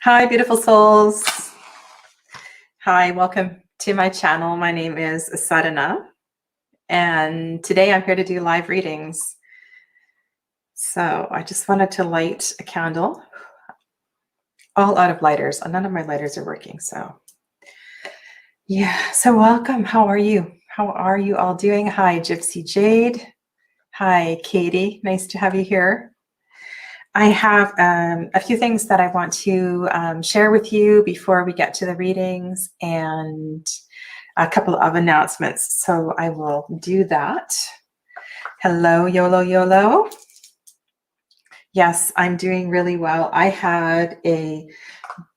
Hi, beautiful souls. Hi, welcome to my channel. My name is Sadhana, and today I'm here to do live readings. So I just wanted to light a candle, all out of lighters. None of my lighters are working, so yeah. So welcome. How are you? How are you all doing? Hi, Gypsy Jade. Hi, Katie. Nice to have you here. I have a few things that I want to share with you before we get to the readings and a couple of announcements. So I will do that. Hello, YOLO, YOLO. Yes, I'm doing really well. I had a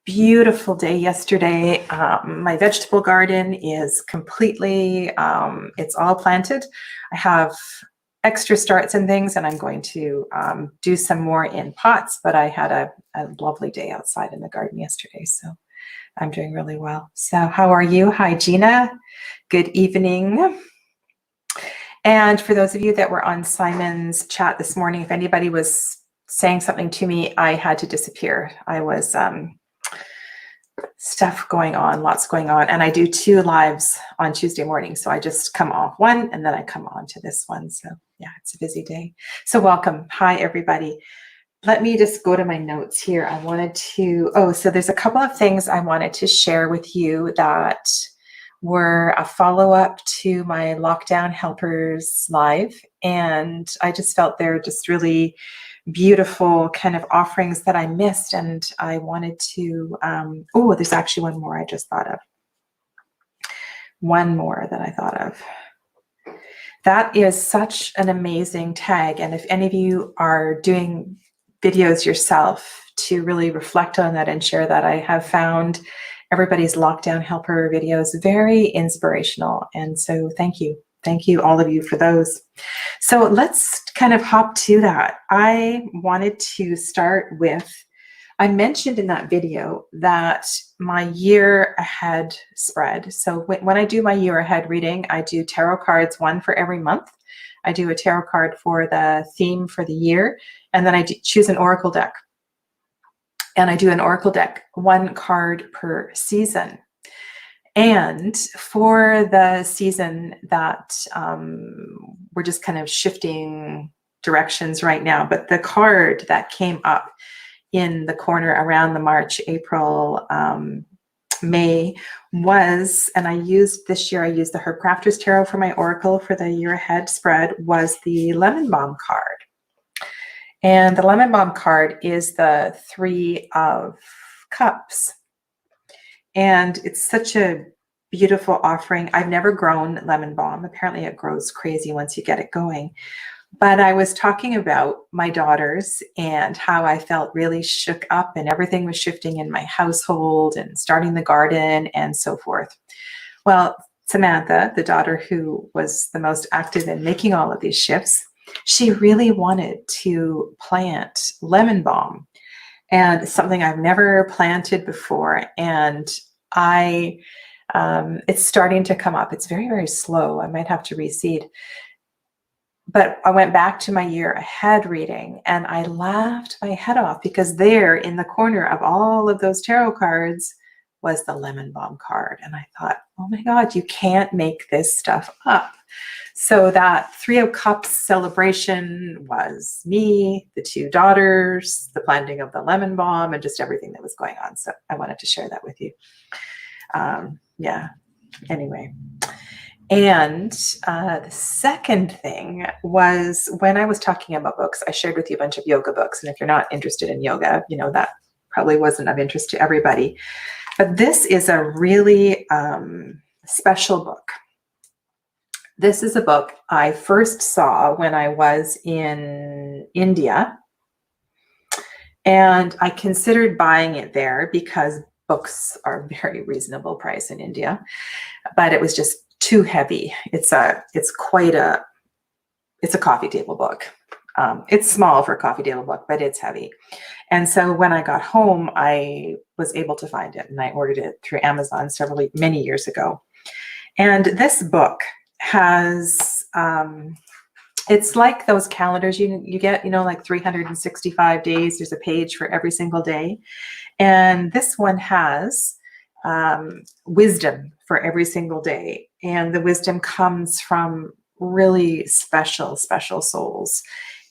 beautiful day yesterday. My vegetable garden is completely, it's all planted. I have extra starts and things, and I'm going to do some more in pots, but I had a lovely day outside in the garden yesterday, so I'm doing really well. So how are you? Hi, Gina. Good evening. And for those of you that were on Simon's chat this morning, if anybody was saying something to me, I had to disappear. I was stuff going on, lots going on. And I do 2 lives on Tuesday morning. So I just come off one and then I come on to this one. So yeah, it's a busy day. So welcome. Hi, everybody. Let me just go to my notes here. I wanted to, so there's a couple of things I wanted to share with you that were a follow-up to my Lockdown Helpers live. And I just felt they're just really beautiful kind of offerings that I missed. And I wanted to, there's actually one more I just thought of. One more that I thought of. That is such an amazing tag. And if any of you are doing videos yourself to really reflect on that and share that, I have found everybody's Lockdown Helper videos very inspirational. And so thank you. Thank you, all of you, for those. So let's kind of hop to that. I wanted to start with, I mentioned in that video that my year ahead spread. So when I do my year ahead reading, I do tarot cards, one for every month. I do a tarot card for the theme for the year, and then I choose an oracle deck. And I do an oracle deck, 1 card per season. And for the season that we're just kind of shifting directions right now, but the card that came up in the corner around the March, April, May was, and I used this year, I used the Herb Crafters Tarot for my oracle for the year ahead spread, was the Lemon Balm card. And the Lemon Balm card is the 3 of Cups. And it's such a beautiful offering. I've never grown lemon balm. Apparently it grows crazy once you get it going. But I was talking about my daughters and how I felt really shook up and everything was shifting in my household and starting the garden and so forth. Well, Samantha, the daughter who was the most active in making all of these shifts, she really wanted to plant lemon balm. And something I've never planted before. And it's starting to come up. It's very, very slow. I might have to reseed. But I went back to my year ahead reading and I laughed my head off because there in the corner of all of those tarot cards was the Lemon Balm card. And I thought, oh my God, you can't make this stuff up. So that 3 of Cups celebration was me, the 2 daughters, the planting of the lemon balm, and just everything that was going on. So I wanted to share that with you. Yeah, anyway. And the second thing was when I was talking about books, I shared with you a bunch of yoga books. And if you're not interested in yoga, you know, that probably wasn't of interest to everybody. But this is a really special book. This is a book I first saw when I was in India, and I considered buying it there because books are very reasonable price in India, but it was just too heavy. It's a coffee table book. It's small for a coffee table book, but it's heavy. And so when I got home, I was able to find it, and I ordered it through Amazon many years ago. And this book has It's like those calendars you get, like 365 days. There's a page for every single day. And this one has wisdom for every single day. And the wisdom comes from really special, special souls.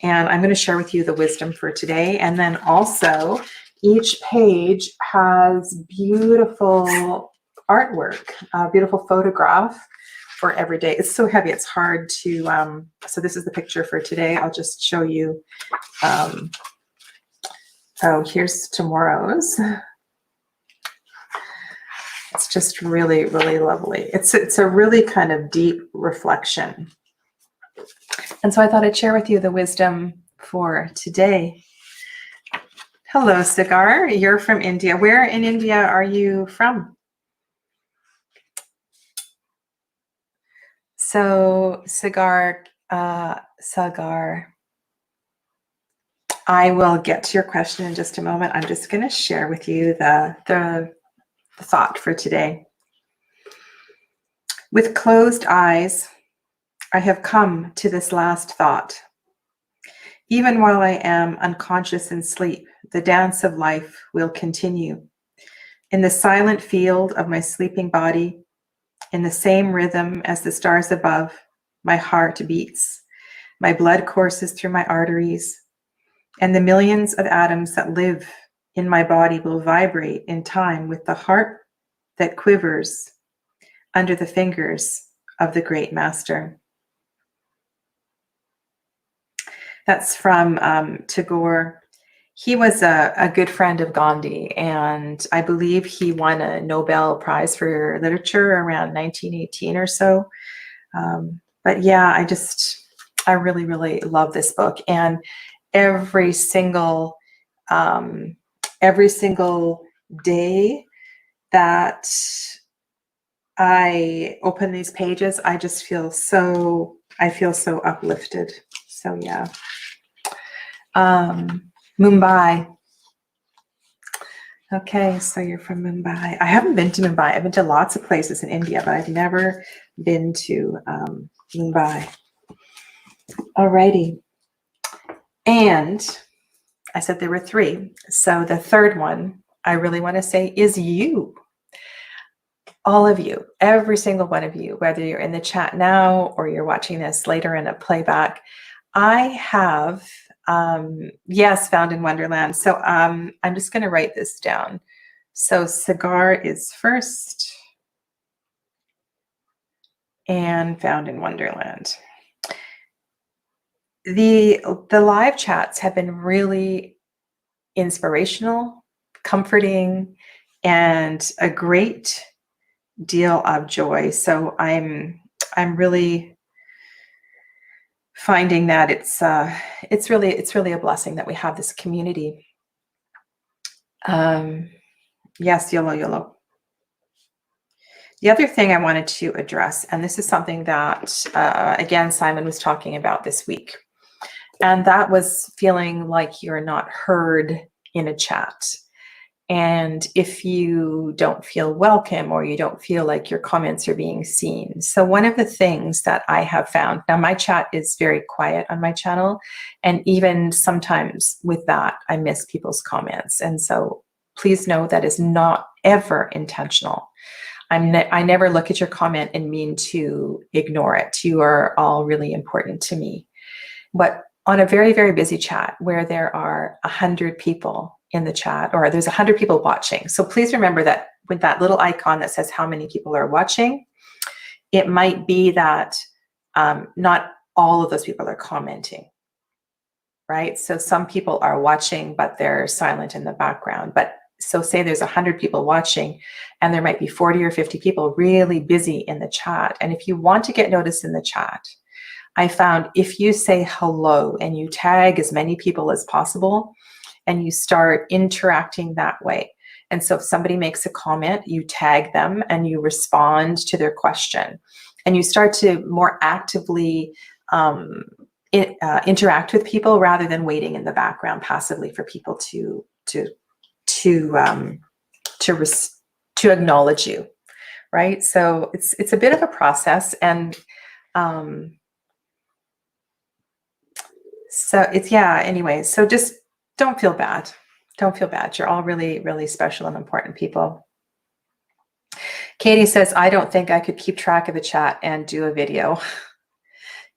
And I'm going to share with you the wisdom for today. And then also, each page has beautiful artwork, a beautiful photograph for every day. It's so heavy, it's hard to, so this is the picture for today. I'll just show you. Oh, here's tomorrow's. It's just really, really lovely. It's a really kind of deep reflection. And so I thought I'd share with you the wisdom for today. Hello, Sagar. You're from India. Where in India are you from? So, Sagar, I will get to your question in just a moment. I'm just going to share with you the thought for today. With closed eyes, I have come to this last thought. Even while I am unconscious in sleep, the dance of life will continue. In the silent field of my sleeping body, in the same rhythm as the stars above, my heart beats. My blood courses through my arteries, and the millions of atoms that live in my body will vibrate in time with the heart that quivers under the fingers of the great master. That's from Tagore. He was a good friend of Gandhi, and I believe he won a Nobel Prize for Literature around 1918 or so. But yeah, I really, really love this book. And every single day that I open these pages, I feel so uplifted. So yeah. Mumbai. Okay, so you're from Mumbai. I haven't been to Mumbai. I've been to lots of places in India, but I've never been to Mumbai. Alrighty. And I said there were three. So the third one I really want to say is you. All of you, every single one of you, whether you're in the chat now or you're watching this later in a playback, I have, yes, Found in Wonderland. So I'm just going to write this down. So Cigar is first and Found in Wonderland. The live chats have been really inspirational, comforting, and a great deal of joy. So I'm really finding that it's really a blessing that we have this community. Yes, YOLO. The other thing I wanted to address, and this is something that again Simon was talking about this week, and that was feeling like you're not heard in a chat. And if you don't feel welcome or you don't feel like your comments are being seen. So one of the things that I have found, now my chat is very quiet on my channel, and even sometimes with that, I miss people's comments. And so please know that is not ever intentional. I never look at your comment and mean to ignore it. You are all really important to me. But on a very, very busy chat where there are 100 people in the chat, or there's 100 people watching. So please remember that with that little icon that says how many people are watching, it might be that not all of those people are commenting, right? So some people are watching, but they're silent in the background. But so say there's 100 people watching and there might be 40 or 50 people really busy in the chat. And if you want to get noticed in the chat, I found if you say hello and you tag as many people as possible and you start interacting that way. And so if somebody makes a comment, you tag them and you respond to their question. And you start to more actively interact with people rather than waiting in the background passively for people to acknowledge you, right? So it's a bit of a process, and So it's, yeah, anyway, so just don't feel bad. Don't feel bad. You're all really, really special and important people. Katie says, I don't think I could keep track of a chat and do a video.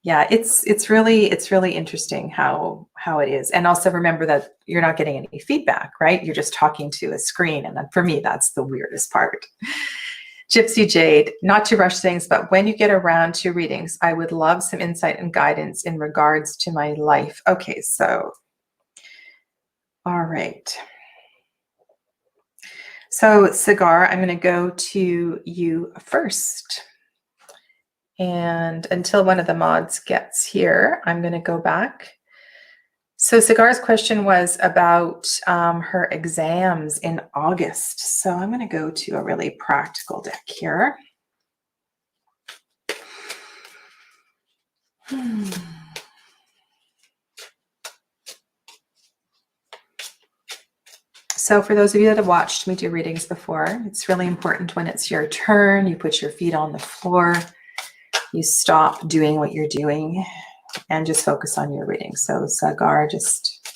Yeah, it's really interesting how it is. And also remember that you're not getting any feedback, right? You're just talking to a screen. And for me, that's the weirdest part. Gypsy Jade, not to rush things, but when you get around to readings, I would love some insight and guidance in regards to my life. Okay, so, all right. So Cigar, I'm going to go to you first. And until one of the mods gets here, I'm going to go back. So Cigar's question was about her exams in August. So I'm going to go to a really practical deck here. So for those of you that have watched me do readings before, it's really important when it's your turn, you put your feet on the floor, you stop doing what you're doing and just focus on your reading. So Sagar, just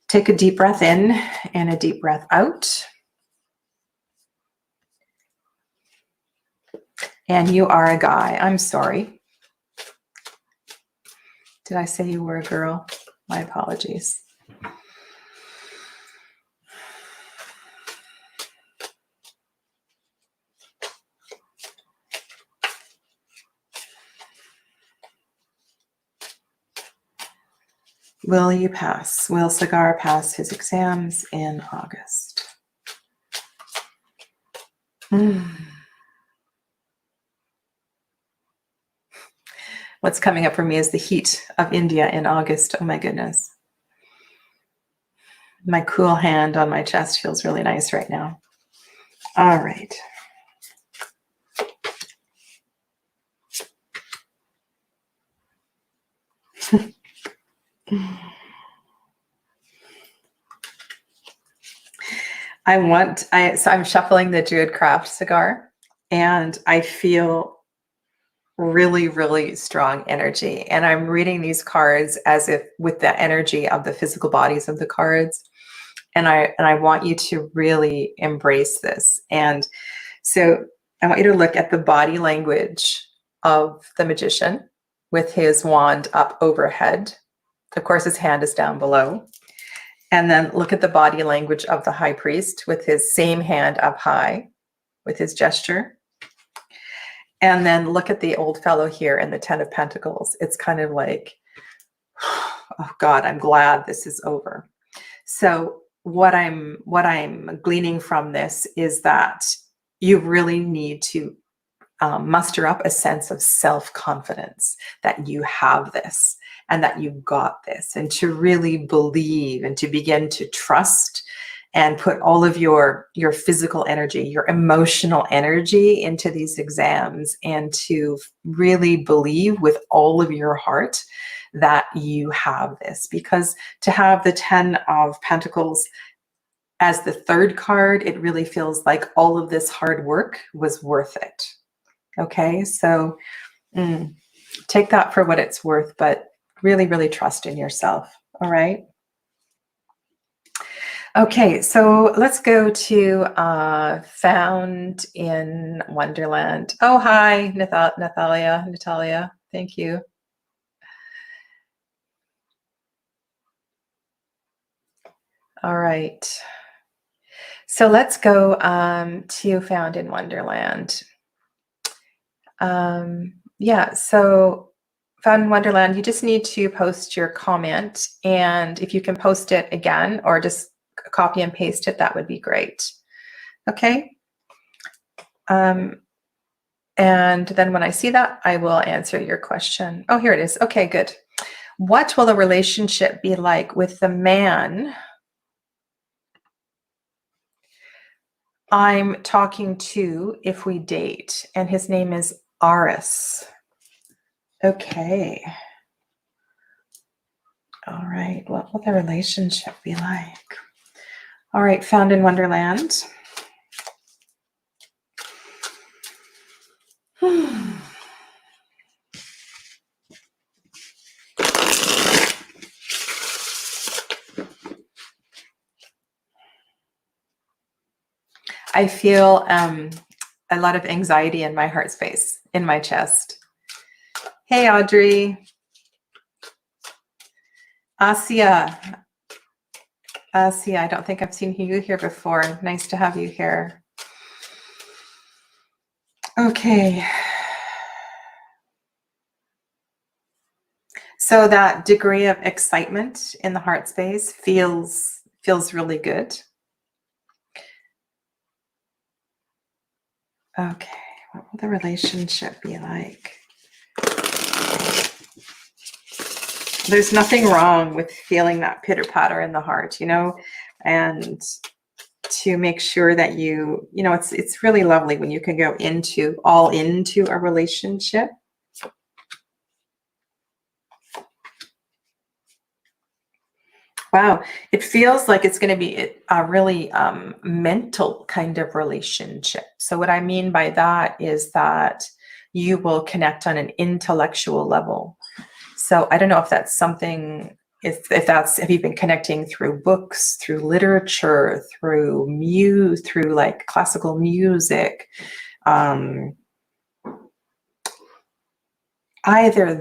take a deep breath in and a deep breath out. And you are a guy. I'm sorry. Did I say you were a girl? My apologies. Will you pass? Will Cigar pass his exams in August? What's coming up for me is the heat of India in August. Oh my goodness. My cool hand on my chest feels really nice right now. All right. So I'm shuffling the Druid Craft cigar, and I feel really, really strong energy. And I'm reading these cards as if with the energy of the physical bodies of the cards. And I want you to really embrace this. And so I want you to look at the body language of the magician with his wand up overhead. Of course, his hand is down below. And then look at the body language of the high priest with his same hand up high with his gesture. And then look at the old fellow here in the 10 of Pentacles. It's kind of like, oh God, I'm glad this is over. So what I'm gleaning from this is that you really need to muster up a sense of self-confidence that you have this and that you got this, and to really believe and to begin to trust and put all of your physical energy, your emotional energy into these exams, and to really believe with all of your heart that you have this. Because to have the 10 of Pentacles as the third card, it really feels like all of this hard work was worth it. Okay, so take that for what it's worth, but really, really trust in yourself. All right. Okay, so let's go to Found in Wonderland. Oh, hi, Natalia. Thank you. All right. So let's go to Found in Wonderland. Yeah, so Found in Wonderland, you just need to post your comment, and if you can post it again or just copy and paste it, that would be great. Okay. And then when I see that, I will answer your question. Oh, here it is. Okay, good. What will a relationship be like with the man I'm talking to if we date? And his name is Aris. Okay. All right. What will the relationship be like? All right. Found in Wonderland. I feel a lot of anxiety in my heart space, in my chest. Hey, Audrey. Asia. Asia, I don't think I've seen you here before. Nice to have you here. Okay. So that degree of excitement in the heart space feels really good. Okay, what will the relationship be like? There's nothing wrong with feeling that pitter-patter in the heart, you know, and to make sure that you know, it's really lovely when you can go into a relationship. Wow, it feels like it's going to be a really mental kind of relationship. So what I mean by that is that you will connect on an intellectual level. So I don't know if that's something, if that's, have you been connecting through books, through literature, through like classical music, either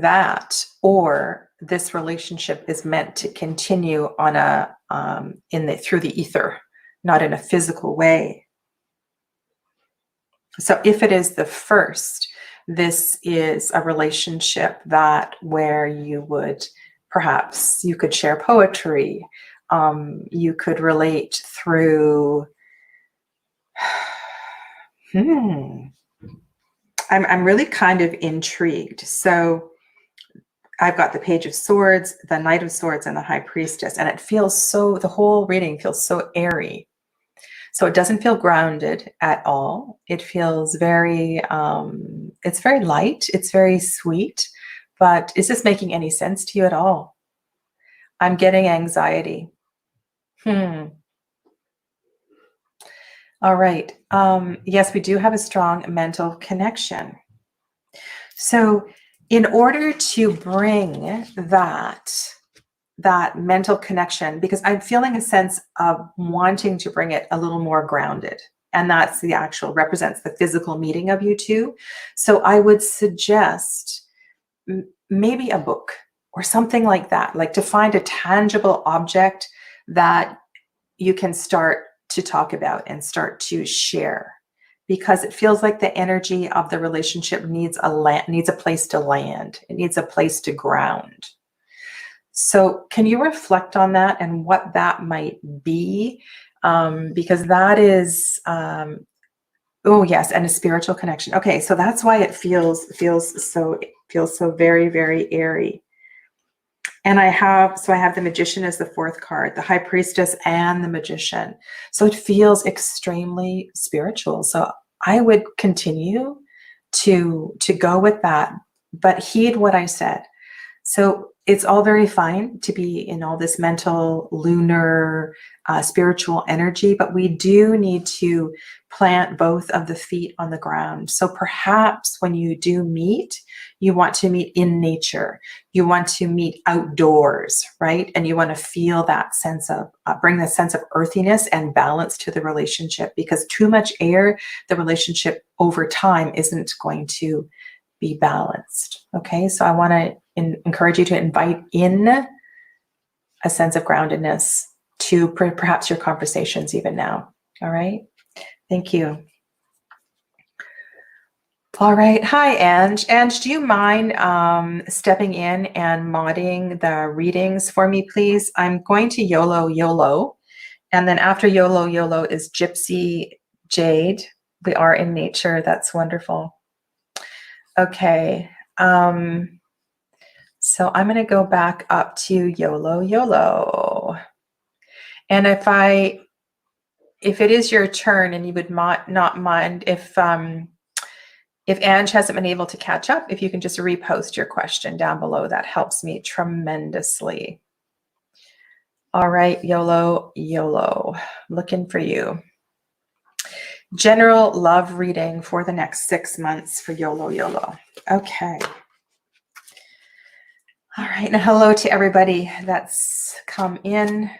that or this relationship is meant to continue on a through the ether, not in a physical way. So if it is the first, this is a relationship that where you would perhaps you could share poetry, you could relate through. I'm really kind of intrigued. So I've got the Page of Swords, the Knight of Swords, and the High Priestess, and it feels so, the whole reading feels so airy. So it doesn't feel grounded at all. It feels very, it's very light, it's very sweet, but is this making any sense to you at all? I'm getting anxiety. All right. Yes, we do have a strong mental connection. So in order to bring that mental connection, because I'm feeling a sense of wanting to bring it a little more grounded, and that's the actual represents the physical meeting of you two. So I would suggest maybe a book or something like that, like to find a tangible object that you can start to talk about and start to share, because it feels like the energy of the relationship needs a place to land. It needs a place to ground. So can you reflect on that and what that might be? Because that is, oh yes, and a spiritual connection. Okay, so that's why it feels so very, very airy. And I have the Magician as the fourth card, the High Priestess and the Magician. So it feels extremely spiritual. So I would continue to go with that, but heed what I said. So it's all very fine to be in all this mental, lunar, spiritual energy, but we do need to plant both of the feet on the ground. So perhaps when you do meet, you want to meet in nature. You want to meet outdoors, right? And you want to feel that sense of, bring the sense of earthiness and balance to the relationship, because too much air, the relationship over time isn't going to be balanced. Okay, so I want to encourage you to invite in a sense of groundedness to perhaps your conversations even now. All right, thank you. All right, hi Ange. Ange, do you mind stepping in and modding the readings for me, please? I'm going to YOLO YOLO, and then after YOLO YOLO is Gypsy Jade. We are in nature. That's wonderful. Okay. So I'm going to go back up to YOLO YOLO. And if it is your turn and you would not mind if Ange hasn't been able to catch up, if you can just repost your question down below, that helps me tremendously. All right, YOLO YOLO, looking for you. General love reading for the next 6 months for YOLO YOLO. Okay. All right, and hello to everybody that's come in.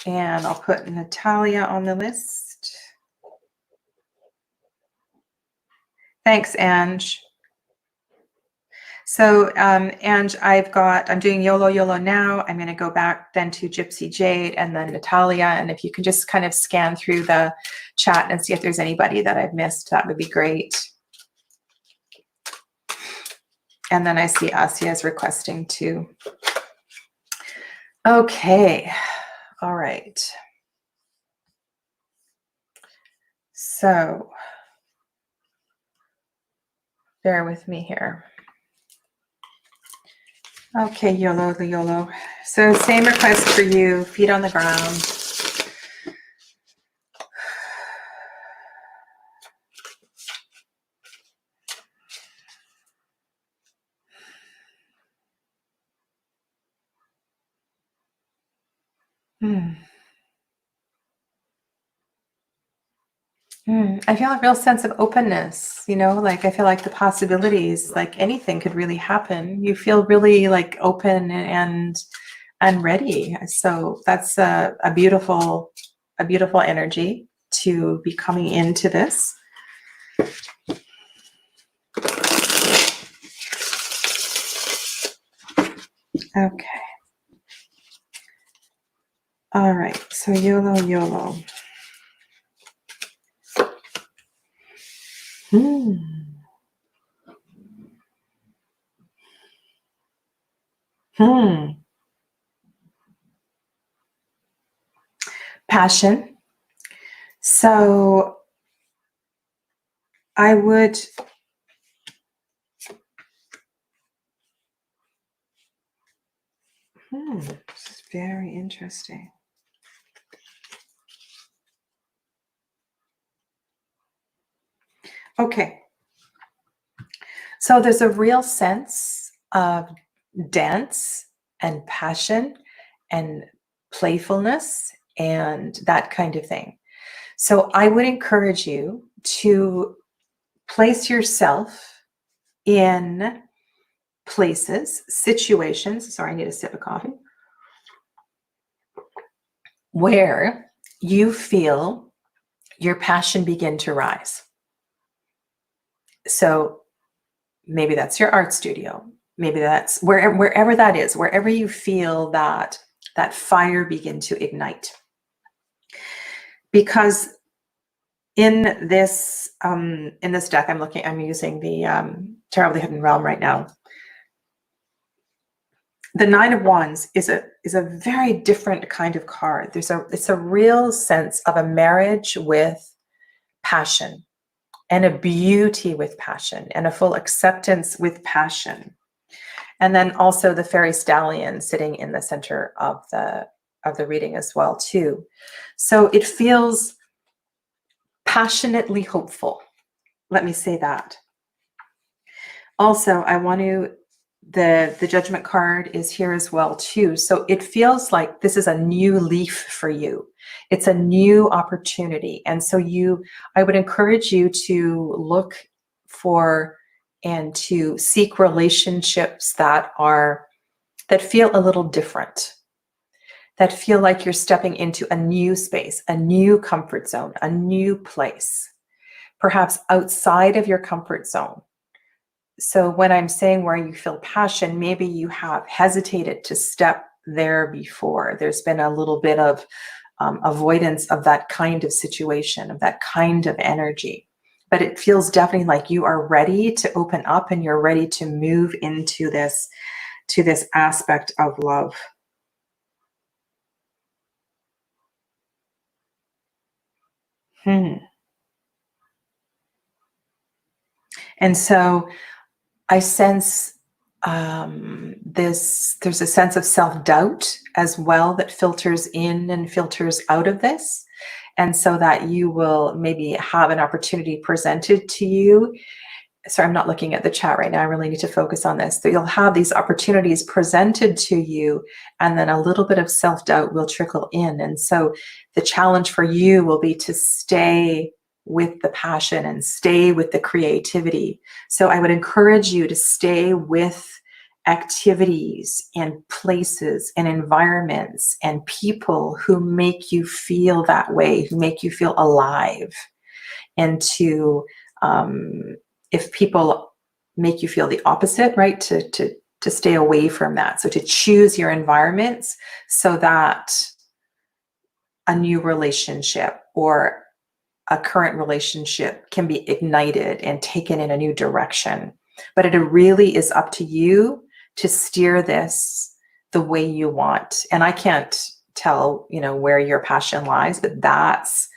And I'll put Natalia on the list. Thanks, Ange. So, Ange, I'm doing YOLO YOLO now. I'm going to go back then to Gypsy Jade and then Natalia. And if you can just kind of scan through the chat and see if there's anybody that I've missed, that would be great. And then I see Asya is requesting too. Okay. All right. So bear with me here. Okay, YOLO, the YOLO. So same request for you, feet on the ground. I feel a real sense of openness, you know, like I feel like the possibilities, like anything could really happen. You feel really like open and ready. So that's a beautiful energy to be coming into this. Okay. All right. So YOLO, YOLO. Passion. So I would this is very interesting. Okay. So there's a real sense of dance and passion and playfulness and that kind of thing. So I would encourage you to place yourself in places, situations, sorry, I need a sip of coffee, where you feel your passion begin to rise. So maybe that's your art studio. Maybe that's wherever that is, wherever you feel that fire begin to ignite. Because in this deck, I'm using the Tarot of the Hidden Realm right now. The Nine of Wands is a very different kind of card. It's a real sense of a marriage with passion and a beauty with passion and a full acceptance with passion. And then also the fairy stallion sitting in the center of the reading as well too. So it feels passionately hopeful. Let me say that. Also, I want to, the Judgment card is here as well too. So it feels like this is a new leaf for you. It's a new opportunity. And so I would encourage you to look for and to seek relationships that feel a little different, that feel like you're stepping into a new space, a new comfort zone, a new place, perhaps outside of your comfort zone. So when I'm saying where you feel passion, maybe you have hesitated to step there before. There's been a little bit of avoidance of that kind of situation, of that kind of energy. But it feels definitely like you are ready to open up and you're ready to move into this aspect of love. And so I sense there's a sense of self-doubt as well that filters in and filters out of this. And so that you will maybe have an opportunity presented to you. Sorry, I'm not looking at the chat right now. I really need to focus on this. So you'll have these opportunities presented to you, and then a little bit of self-doubt will trickle in. And so the challenge for you will be to stay with the passion and stay with the creativity. So I would encourage you to stay with activities and places and environments and people who make you feel that way, who make you feel alive. And to, if people make you feel the opposite, right, to stay away from that. So to choose your environments so that a new relationship or a current relationship can be ignited and taken in a new direction. But it really is up to you to steer this the way you want. And I can't tell, where your passion lies, but that's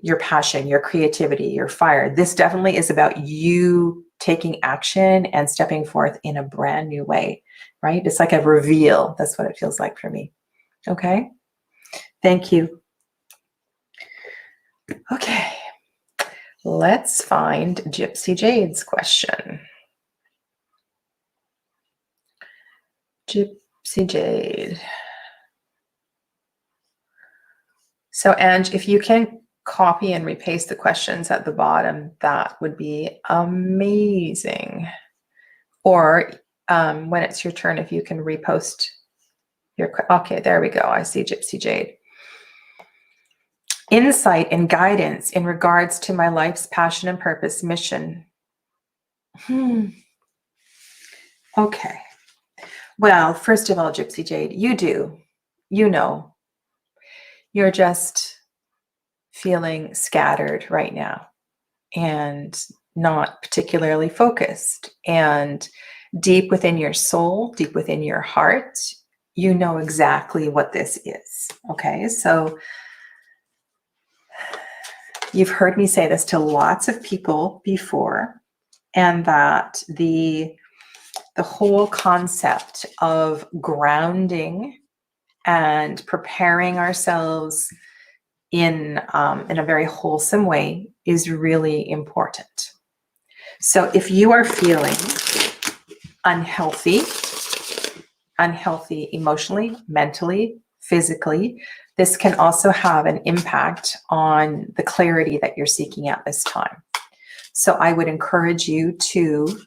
your passion, your creativity, your fire. This definitely is about you taking action and stepping forth in a brand new way, right? It's like a reveal. That's what it feels like for me. Okay. Thank you. Okay. Let's find Gypsy Jade's question. Gypsy Jade. So, Ange, if you can copy and repaste the questions at the bottom, that would be amazing. Or when it's your turn, if you can repost your, okay, there we go. I see Gypsy Jade. Insight and guidance in regards to my life's passion and purpose mission. Okay. Well, first of all, Gypsy Jade, you're just feeling scattered right now and not particularly focused. And deep within your soul, deep within your heart, you know exactly what this is. Okay, so you've heard me say this to lots of people before, and that the whole concept of grounding and preparing ourselves in a very wholesome way is really important. So if you are feeling unhealthy emotionally, mentally, physically, this can also have an impact on the clarity that you're seeking at this time. So I would encourage you to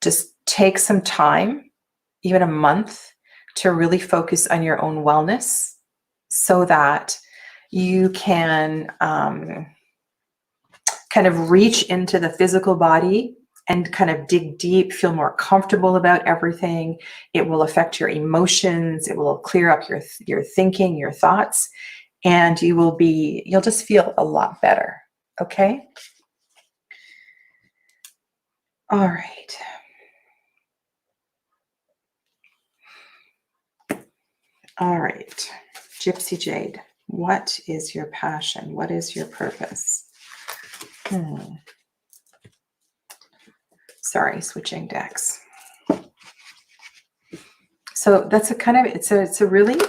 just take some time, even a month, to really focus on your own wellness so that you can kind of reach into the physical body and kind of dig deep, feel more comfortable about everything. It will affect your emotions. It will clear up your thinking, your thoughts, and you'll just feel a lot better. Okay? All right. All right. Gypsy Jade, what is your passion? What is your purpose? Sorry, switching decks. So that's it's a really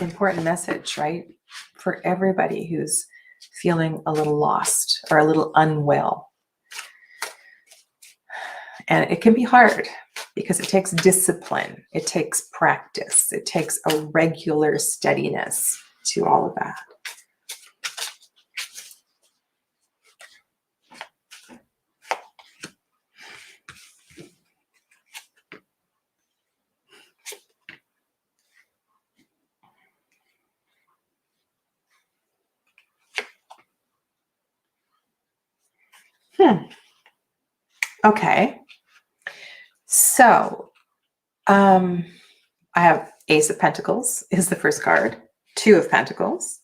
important message, right? For everybody who's feeling a little lost or a little unwell. And it can be hard because it takes discipline, it takes practice, it takes a regular steadiness to all of that. Okay. So, I have Ace of Pentacles is the first card, Two of Pentacles.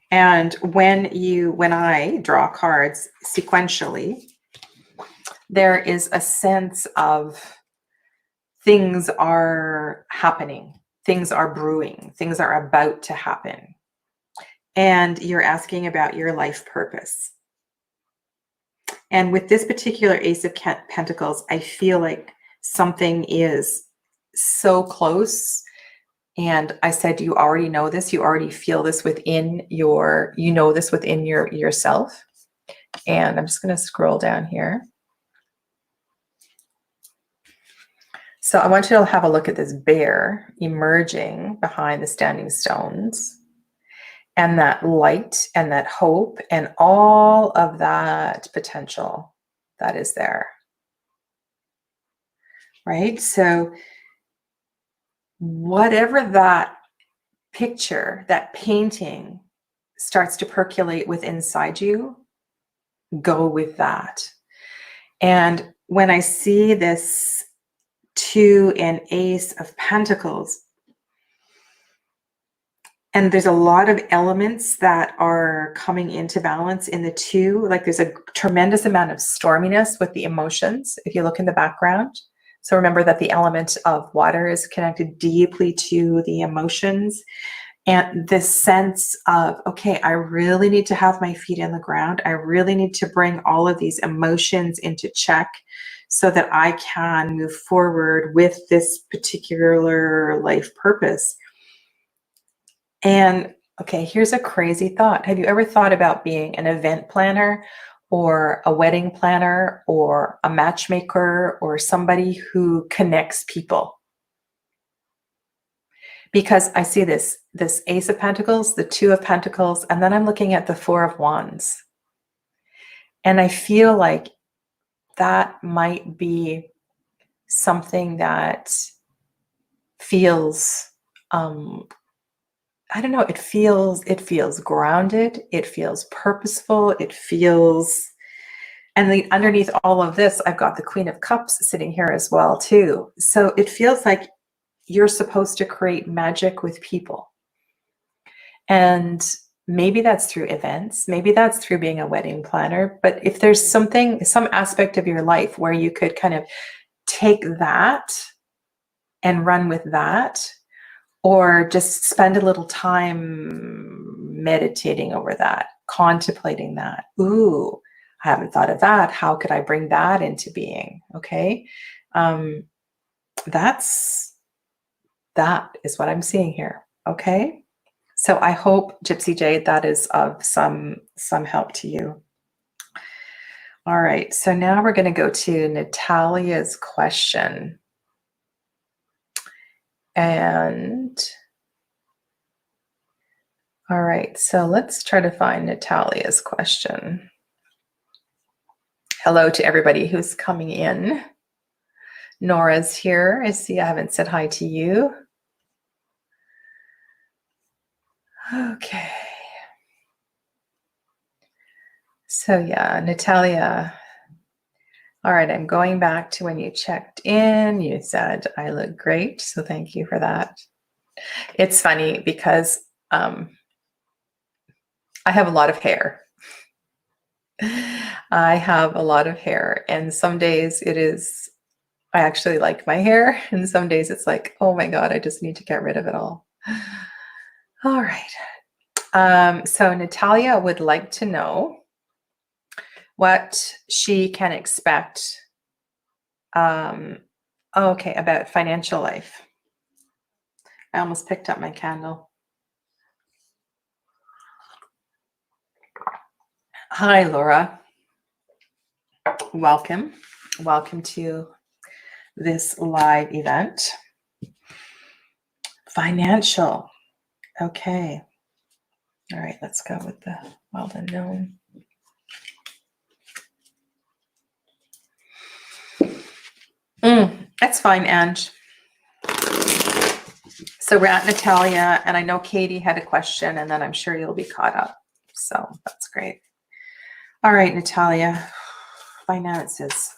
And when I draw cards sequentially, there is a sense of things are happening, things are brewing, things are about to happen. And you're asking about your life purpose. And with this particular Ace of Pentacles, I feel like something is so close. And I said, you already know this. You already feel this within yourself. And I'm just going to scroll down here. So I want you to have a look at this bear emerging behind the standing stones. And that light and that hope and all of that potential that is there. right? So whatever that picture, that painting starts to percolate with inside you, go with that. And when I see this 2 and Ace of Pentacles, and there's a lot of elements that are coming into balance in the 2, like there's a tremendous amount of storminess with the emotions, if you look in the background. So remember that the element of water is connected deeply to the emotions. And this sense of, okay, I really need to have my feet in the ground. I really need to bring all of these emotions into check so that I can move forward with this particular life purpose. And okay, here's a crazy thought. Have you ever thought about being an event planner or a wedding planner or a matchmaker or somebody who connects people? Because I see this Ace of Pentacles, the 2 of Pentacles, and then I'm looking at the 4 of Wands. And I feel like that might be something that feels, I don't know, it feels grounded, it feels purposeful, it feels, and underneath all of this, I've got the Queen of Cups sitting here as well too. So it feels like you're supposed to create magic with people. And maybe that's through events, maybe that's through being a wedding planner, but if there's some aspect of your life where you could kind of take that and run with that, or just spend a little time meditating over that, contemplating that. Ooh, I haven't thought of that. How could I bring that into being? Okay. That is what I'm seeing here. Okay. So I hope, Gypsy Jade, that is of some help to you. All right. So now we're going to go to Natalia's question. And all right, so let's try to find Natalia's question. Hello to everybody who's coming in. Nora's here. I see I haven't said hi to you. Okay. So yeah, Natalia. All right, I'm going back to when you checked in. You said I look great, so thank you for that. It's funny because I have a lot of hair. I have a lot of hair, and some days I actually like my hair, and some days it's like, oh my God, I just need to get rid of it all. All right. So Natalia would like to know what she can expect. Okay, about financial life. I almost picked up my candle. Hi, Laura. Welcome. Welcome to this live event. Financial. Okay. All right, let's go with the well unknown. That's fine, Ange. So we're at Natalia, and I know Katie had a question, and then I'm sure you'll be caught up. So that's great. All right, Natalia. Finances.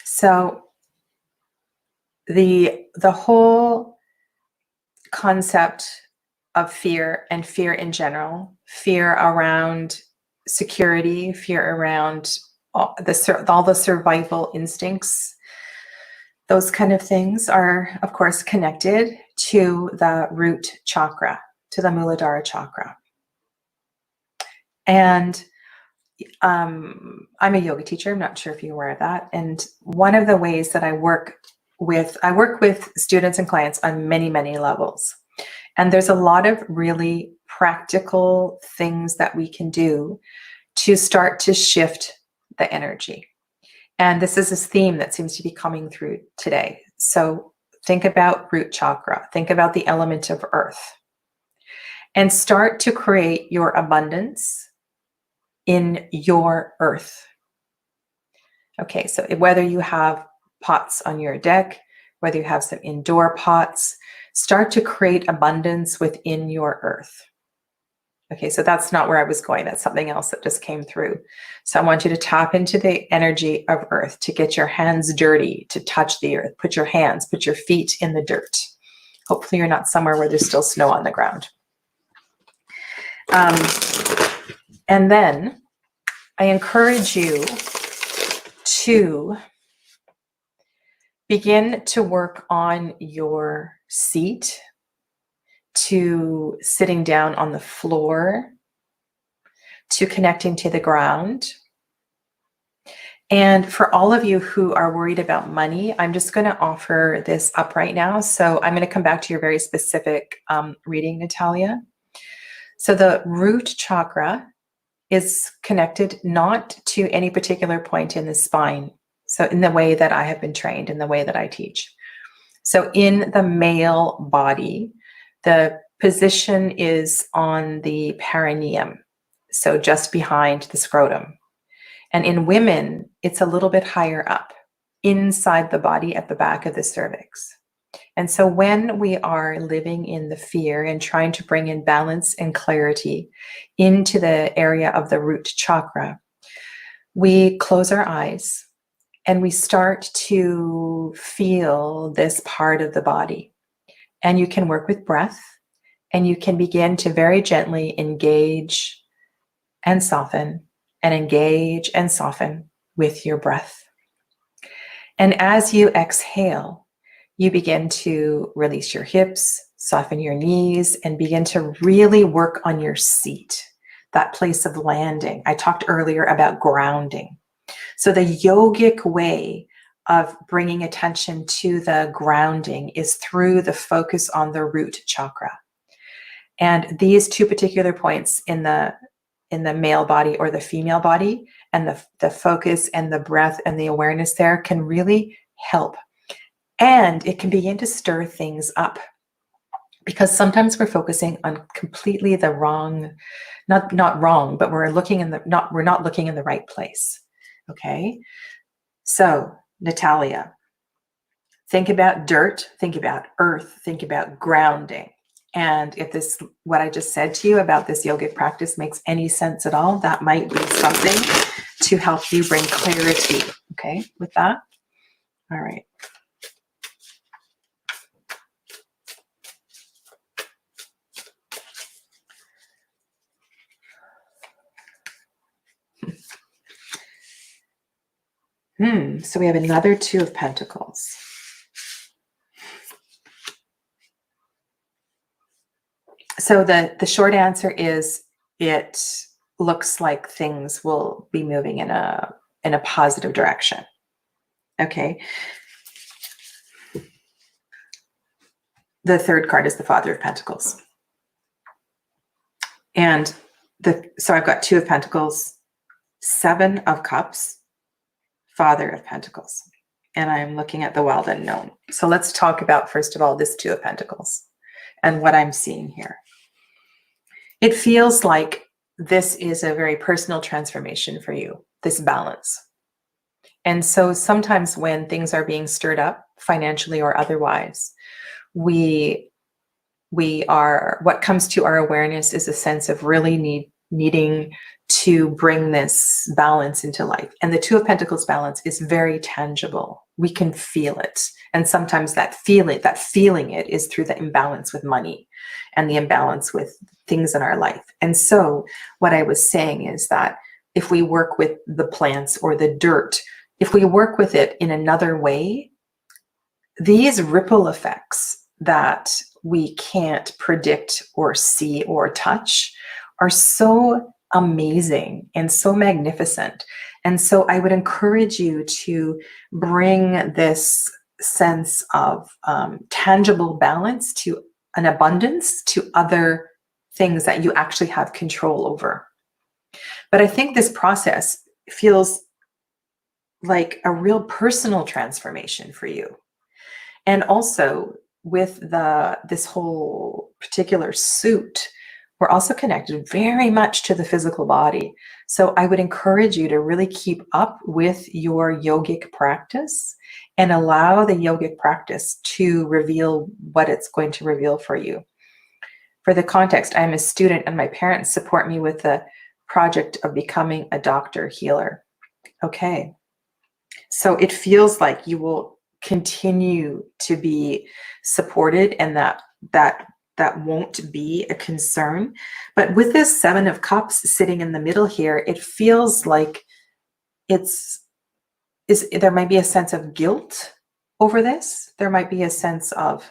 So the whole concept of fear and fear in general, fear around security, fear around all the survival instincts, those kind of things are, of course, connected to the root chakra, to the Muladhara chakra. And I'm a yoga teacher. I'm not sure if you're aware of that. And one of the ways that I work with students and clients on many, many levels. And there's a lot of really practical things that we can do to start to shift the energy. And this is this theme that seems to be coming through today. So think about root chakra, think about the element of earth, and start to create your abundance in your earth. Okay, so whether you have pots on your deck, whether you have some indoor pots, start to create abundance within your earth. Okay, so that's not where I was going. That's something else that just came through. So I want you to tap into the energy of earth, to get your hands dirty, to touch the earth, put your feet in the dirt. Hopefully you're not somewhere where there's still snow on the ground. And then I encourage you to begin to work on your seat, to sitting down on the floor, to connecting to the ground. And for all of you who are worried about money, I'm just going to offer this up right now. So I'm going to come back to your very specific reading, Natalia. So the root chakra is connected not to any particular point in the spine. So in the way that I have been trained, in the way that I teach. So in the male body, the position is on the perineum, so just behind the scrotum. And in women, it's a little bit higher up, inside the body at the back of the cervix. And so when we are living in the fear and trying to bring in balance and clarity into the area of the root chakra, we close our eyes and we start to feel this part of the body. And you can work with breath, and you can begin to very gently engage and soften, and engage and soften with your breath. And as you exhale, you begin to release your hips, soften your knees, and begin to really work on your seat, that place of landing. I talked earlier about grounding. So the yogic way of bringing attention to the grounding is through the focus on the root chakra. And these two particular points in the male body or the female body, and the focus and the breath and the awareness there can really help. And it can begin to stir things up, because sometimes we're focusing on completely the wrong, not wrong, but we're not looking in the right place. Okay. So Natalia, think about dirt, think about earth, think about grounding. And if what I just said to you about this yogic practice makes any sense at all, that might be something to help you bring clarity. Okay, with that? All right. So we have another Two of Pentacles. So the short answer is, it looks like things will be moving in a positive direction. Okay. The third card is the Father of Pentacles. And so I've got Two of Pentacles, Seven of Cups, Father of Pentacles. And I'm looking at the wild unknown. So let's talk about, first of all, this Two of Pentacles and what I'm seeing here. It feels like this is a very personal transformation for you, this balance. And so sometimes when things are being stirred up financially or otherwise, what comes to our awareness is a sense of really needing to bring this balance into life. And the Two of Pentacles balance is very tangible. We can feel it. And sometimes that feeling it is through the imbalance with money and the imbalance with things in our life. And so what I was saying is that if we work with the plants or the dirt, if we work with it in another way, these ripple effects that we can't predict or see or touch are so amazing and so magnificent. And so I would encourage you to bring this sense of tangible balance to an abundance to other things that you actually have control over. But I think this process feels like a real personal transformation for you. And also with this whole particular suit, we're also connected very much to the physical body. So I would encourage you to really keep up with your yogic practice and allow the yogic practice to reveal what it's going to reveal for you. For the context, I'm a student and my parents support me with the project of becoming a doctor healer. Okay. So it feels like you will continue to be supported, and that won't be a concern. But with this Seven of Cups sitting in the middle here, it feels like there might be a sense of guilt over this. There might be a sense of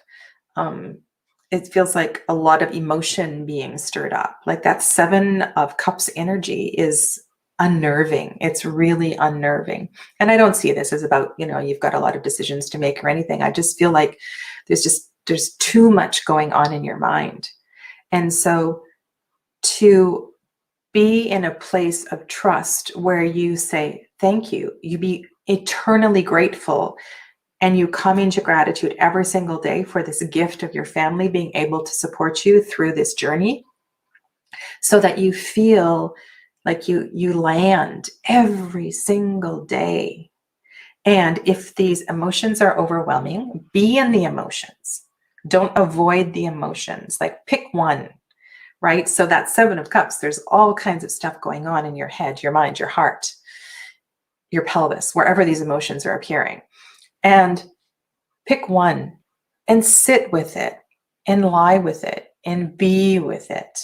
it feels like a lot of emotion being stirred up. Like that Seven of Cups energy is unnerving. It's really unnerving. And I don't see this as about, you've got a lot of decisions to make or anything. I just feel like there's too much going on in your mind. And so to be in a place of trust where you say, thank you, you be eternally grateful, and you come into gratitude every single day for this gift of your family being able to support you through this journey, so that you feel like you land every single day. And if these emotions are overwhelming, be in the emotions. Don't avoid the emotions. Like pick one, right? So that Seven of Cups, there's all kinds of stuff going on in your head, your mind, your heart, your pelvis, wherever these emotions are appearing. And pick one and sit with it and lie with it and be with it.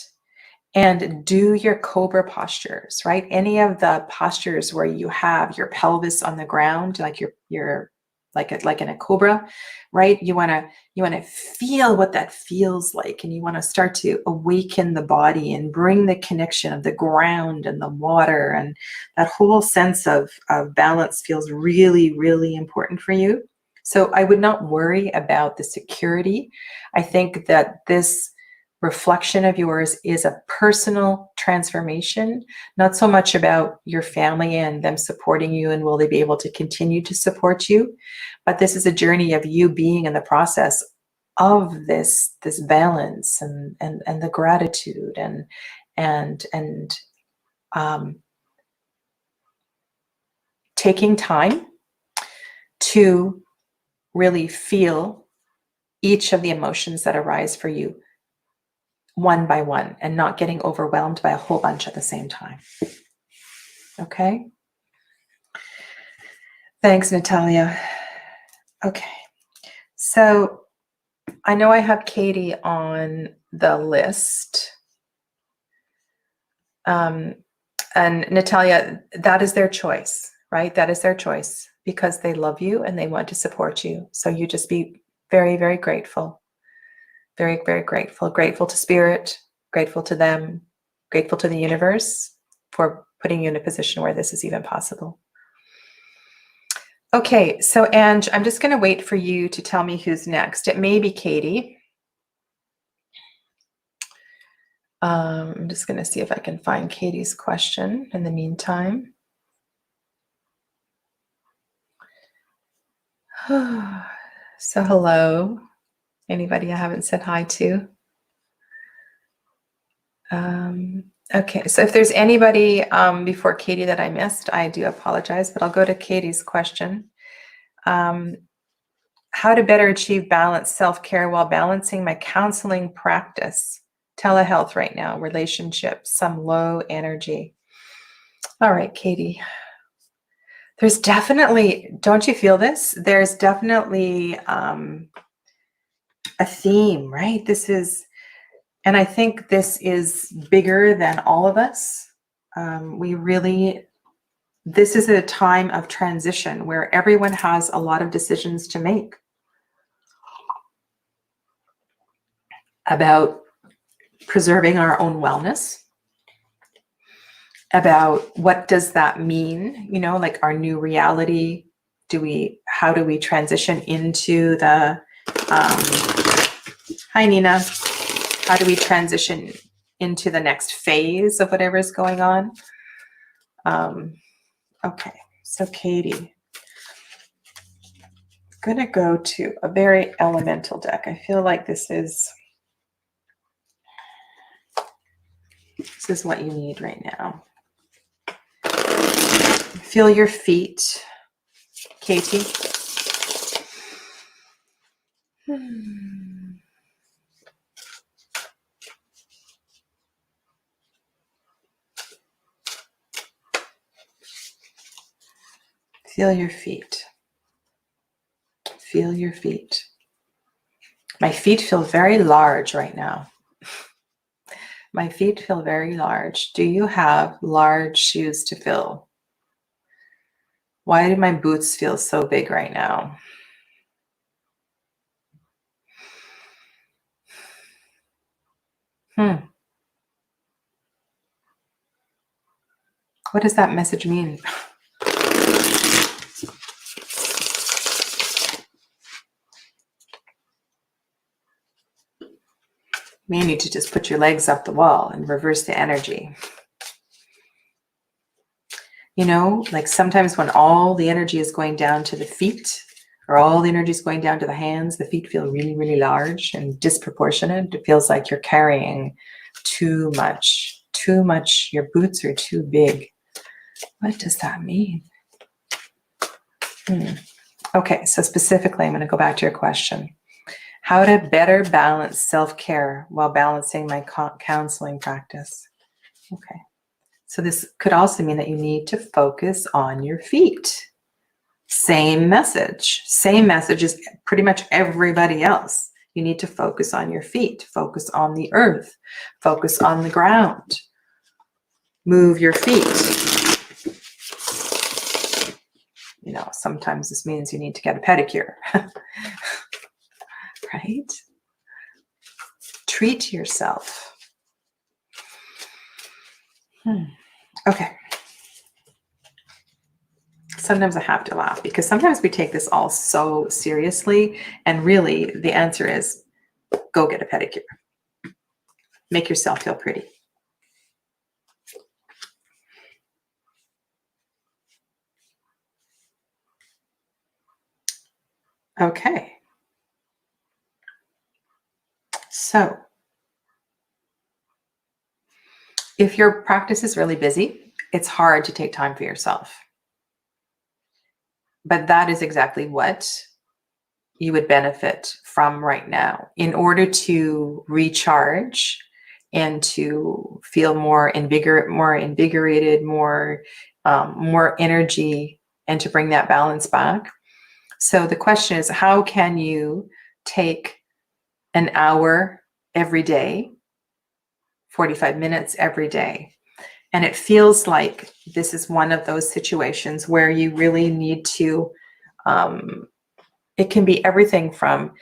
And do your cobra postures, right? Any of the postures where you have your pelvis on the ground, like you're like in a cobra, right? You want to feel what that feels like, and you want to start to awaken the body and bring the connection of the ground and the water, and that whole sense of balance feels really, really important for you. So I would not worry about the security. I think that this reflection of yours is a personal transformation, not so much about your family and them supporting you and will they be able to continue to support you, but this is a journey of you being in the process of this balance and the gratitude and taking time to really feel each of the emotions that arise for you one by one, and not getting overwhelmed by a whole bunch at the same time. Okay. Thanks, Natalia. Okay. So I know I have Katie on the list. And Natalia, that is their choice, right? That is their choice, because they love you and they want to support you. So you just be very, very grateful. Very, very grateful. Grateful to Spirit, grateful to them, grateful to the universe for putting you in a position where this is even possible. Okay, so Ange, I'm just going to wait for you to tell me who's next. It may be Katie. I'm just going to see if I can find Katie's question in the meantime. So hello. Anybody I haven't said hi to? Okay, so if there's anybody before Katie that I missed, I do apologize, but I'll go to Katie's question. How to better achieve balanced self-care while balancing my counseling practice, telehealth right now, relationships, some low energy. All right, Katie. There's definitely, don't you feel this? There's definitely a theme, right? And I think this is bigger than all of us. This is a time of transition where everyone has a lot of decisions to make about preserving our own wellness, about what does that mean, like our new reality. How do we transition into the, hi Nina, how do we transition into the next phase of whatever is going on? Okay, so Katie, I'm gonna go to a very elemental deck. I feel like this is what you need right now. Feel your feet, Katie. Feel your feet. Feel your feet. My feet feel very large right now. My feet feel very large. Do you have large shoes to fill? Why do my boots feel so big right now? What does that message mean? You may need to just put your legs up the wall and reverse the energy. You know, like sometimes when all the energy is going down to the feet, or all the energy is going down to the hands, the feet feel really, really large and disproportionate. It feels like you're carrying too much, your boots are too big. What does that mean? Okay, so specifically, I'm going to go back to your question. How to better balance self-care while balancing my counseling practice. Okay, so this could also mean that you need to focus on your feet. Same message as pretty much everybody else. You need to focus on your feet, focus on the earth, focus on the ground. Move your feet. You know, sometimes this means you need to get a pedicure, right? Treat yourself. Okay. Sometimes I have to laugh because sometimes we take this all so seriously, and really the answer is go get a pedicure. Make yourself feel pretty. Okay. So if your practice is really busy, it's hard to take time for yourself. But that is exactly what you would benefit from right now in order to recharge and to feel more invigorated, more energy, and to bring that balance back. So the question is, how can you take an hour every day, 45 minutes every day? And it feels like this is one of those situations where you really need to, it can be everything from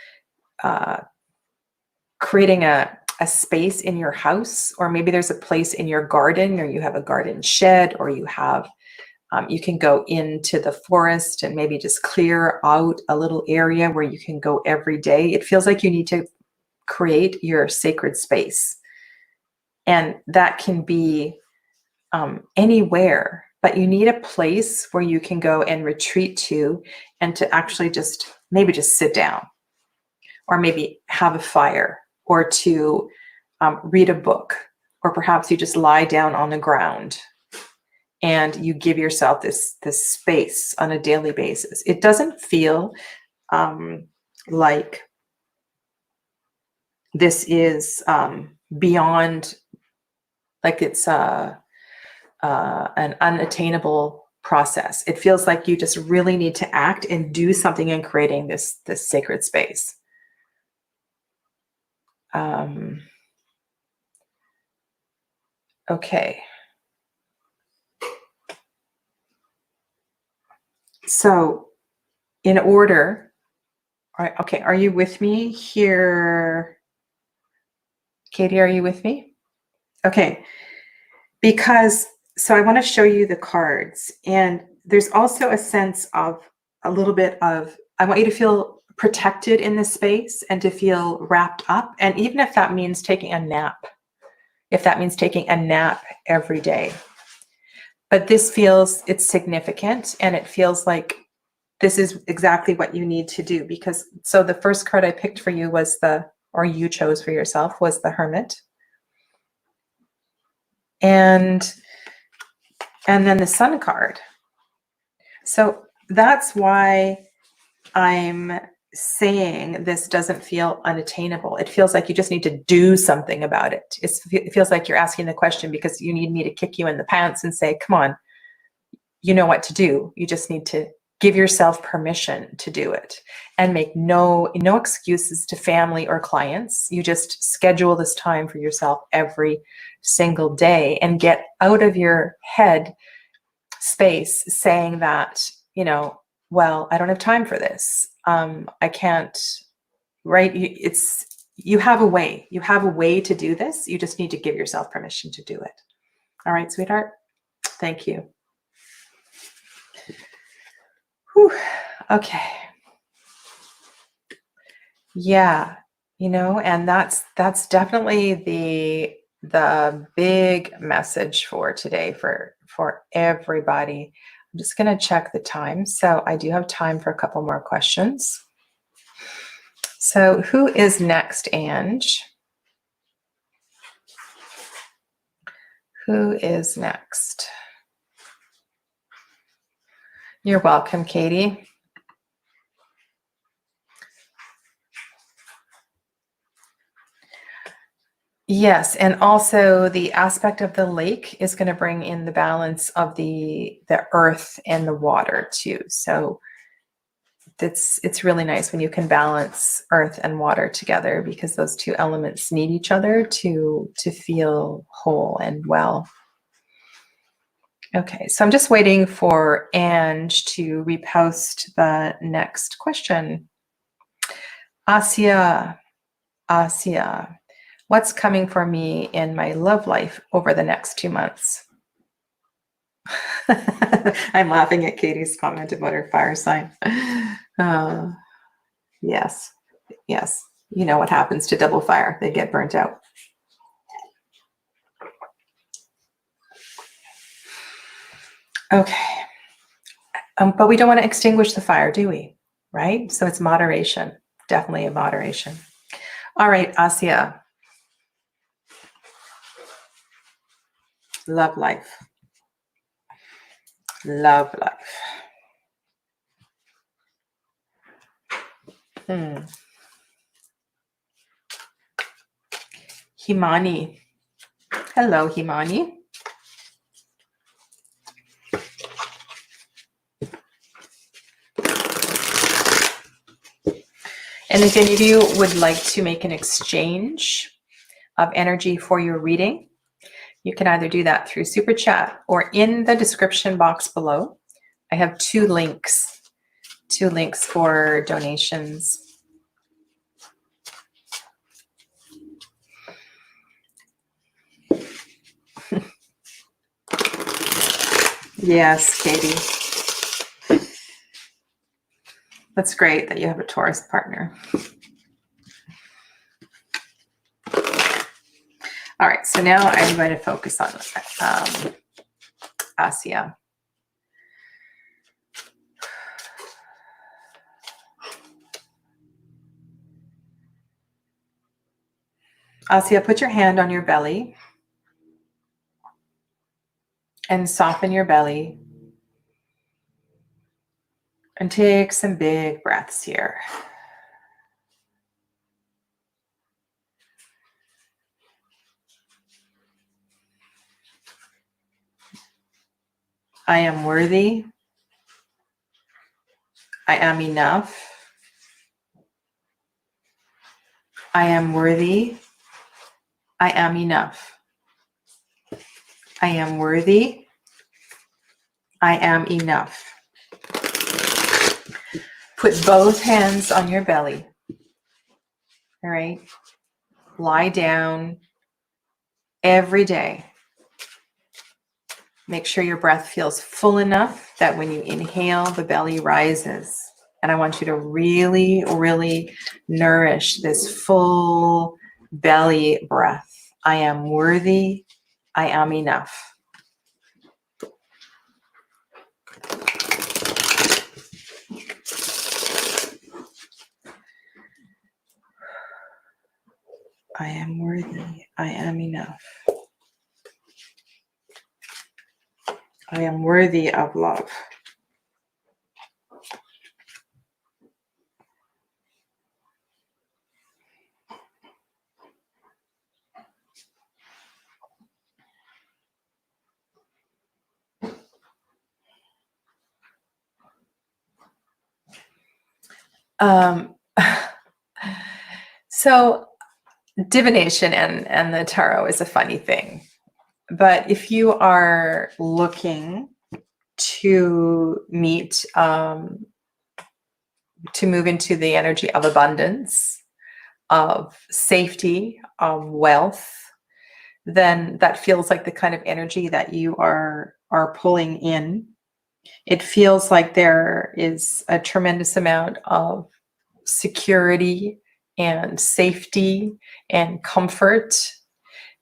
creating a space in your house, or maybe there's a place in your garden, or you have a garden shed, or you have, you can go into the forest and maybe just clear out a little area where you can go every day. It feels like you need to create your sacred space. And that can be anywhere, but you need a place where you can go and retreat to, and to actually just maybe just sit down, or maybe have a fire, or to read a book, or perhaps you just lie down on the ground and you give yourself this space on a daily basis. It doesn't feel like this is beyond, like it's an unattainable process. It feels like you just really need to act and do something in creating this sacred space. Okay. So in order, all right, okay, are you with me here? Katie, are you with me? Okay, because, so I want to show you the cards, and there's also a sense of a little bit of, I want you to feel protected in this space and to feel wrapped up. And even if that means taking a nap, every day. But this feels, it's significant, and it feels like this is exactly what you need to do, because, so the first card I picked for you was or you chose for yourself, was the Hermit. And then the Sun card. So that's why I'm saying this doesn't feel unattainable. It feels like you just need to do something about it. It feels like you're asking the question because you need me to kick you in the pants and say, come on, you know what to do. You just need to give yourself permission to do it and make no excuses to family or clients. You just schedule this time for yourself every single day and get out of your head space saying that, well, I don't have time for this. I can't, right? You have a way. You have a way to do this. You just need to give yourself permission to do it. All right, sweetheart. Thank you. Whew. Okay. Yeah, and that's definitely the big message for today for everybody. I'm just going to check the time. So I do have time for a couple more questions. So who is next, Ange? Who is next? You're welcome, Katie. Yes, and also the aspect of the lake is going to bring in the balance of the earth and the water too. So it's really nice when you can balance earth and water together because those two elements need each other to feel whole and well. Okay, so I'm just waiting for Ange to repost the next question. Asia, what's coming for me in my love life over the next 2 months? I'm laughing at Katie's comment about her fire sign. Yes. You know what happens to double fire. They get burnt out. Okay. But we don't want to extinguish the fire, do we? Right? So it's moderation. Definitely a moderation. All right, Asia. Love life. Love life. Himani. Hello, Himani. And if any of you would like to make an exchange of energy for your reading, you can either do that through Super Chat or in the description box below. I have two links for donations. Yes, Katie. That's great that you have a Taurus partner. All right, so now I'm going to focus on Asia. Asia, put your hand on your belly and soften your belly and take some big breaths here. I am worthy. I am enough. I am worthy. I am enough. I am worthy. I am enough. Put both hands on your belly. All right. Lie down every day. Make sure your breath feels full enough that when you inhale, the belly rises. And I want you to really, really nourish this full belly breath. I am worthy. I am enough. I am worthy. I am enough. I am worthy of love. Um, so divination and the tarot is a funny thing, but if you are looking to meet, to move into the energy of abundance, of safety, of wealth, then that feels like the kind of energy that you are pulling in. It feels like there is a tremendous amount of security and safety and comfort,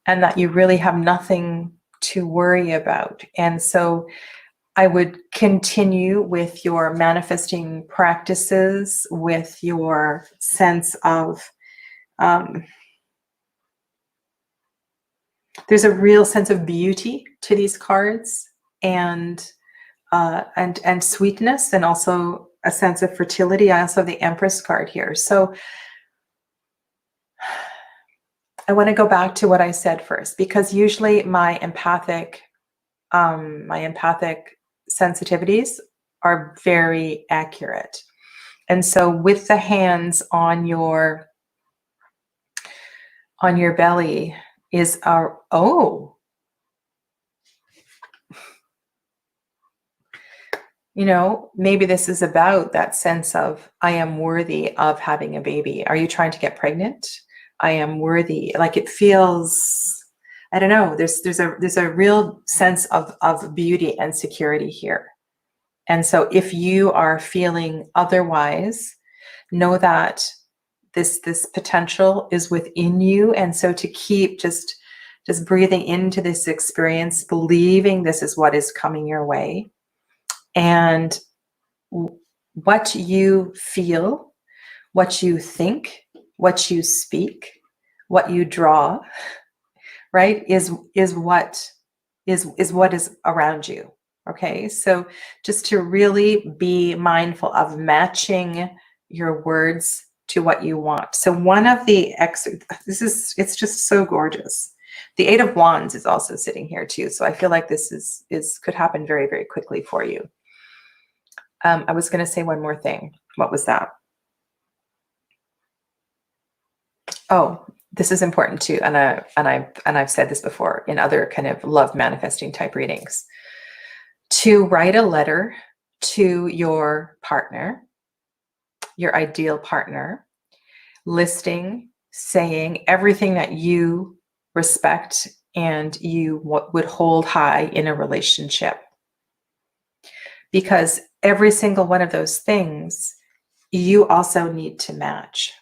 and that you really have nothing to worry about. And so I would continue with your manifesting practices, with your sense of, there's a real sense of beauty to these cards, and sweetness, and also a sense of fertility. I also have the Empress card here. So I want to go back to what I said first, because usually my empathic sensitivities are very accurate. And so with the hands on your belly is our, oh, you know, maybe this is about that sense of, I am worthy of having a baby. Are you trying to get pregnant? I am worthy. Like, it feels, I don't know, there's a real sense of beauty and security here. And so if you are feeling otherwise, know that this potential is within you. And so to keep just breathing into this experience, believing this is what is coming your way. And what you feel, what you think, what you speak, what you draw, right, is what is around you. Okay, so just to really be mindful of matching your words to what you want. So one of the it's just so gorgeous. The Eight of Wands is also sitting here too. So I feel like this could happen very, very quickly for you. I was going to say one more thing. What was that? Oh, this is important too. And I've said this before in other kind of love manifesting type readings. To write a letter to your partner, your ideal partner, listing, saying everything that you respect and you would hold high in a relationship. Because every single one of those things, you also need to match.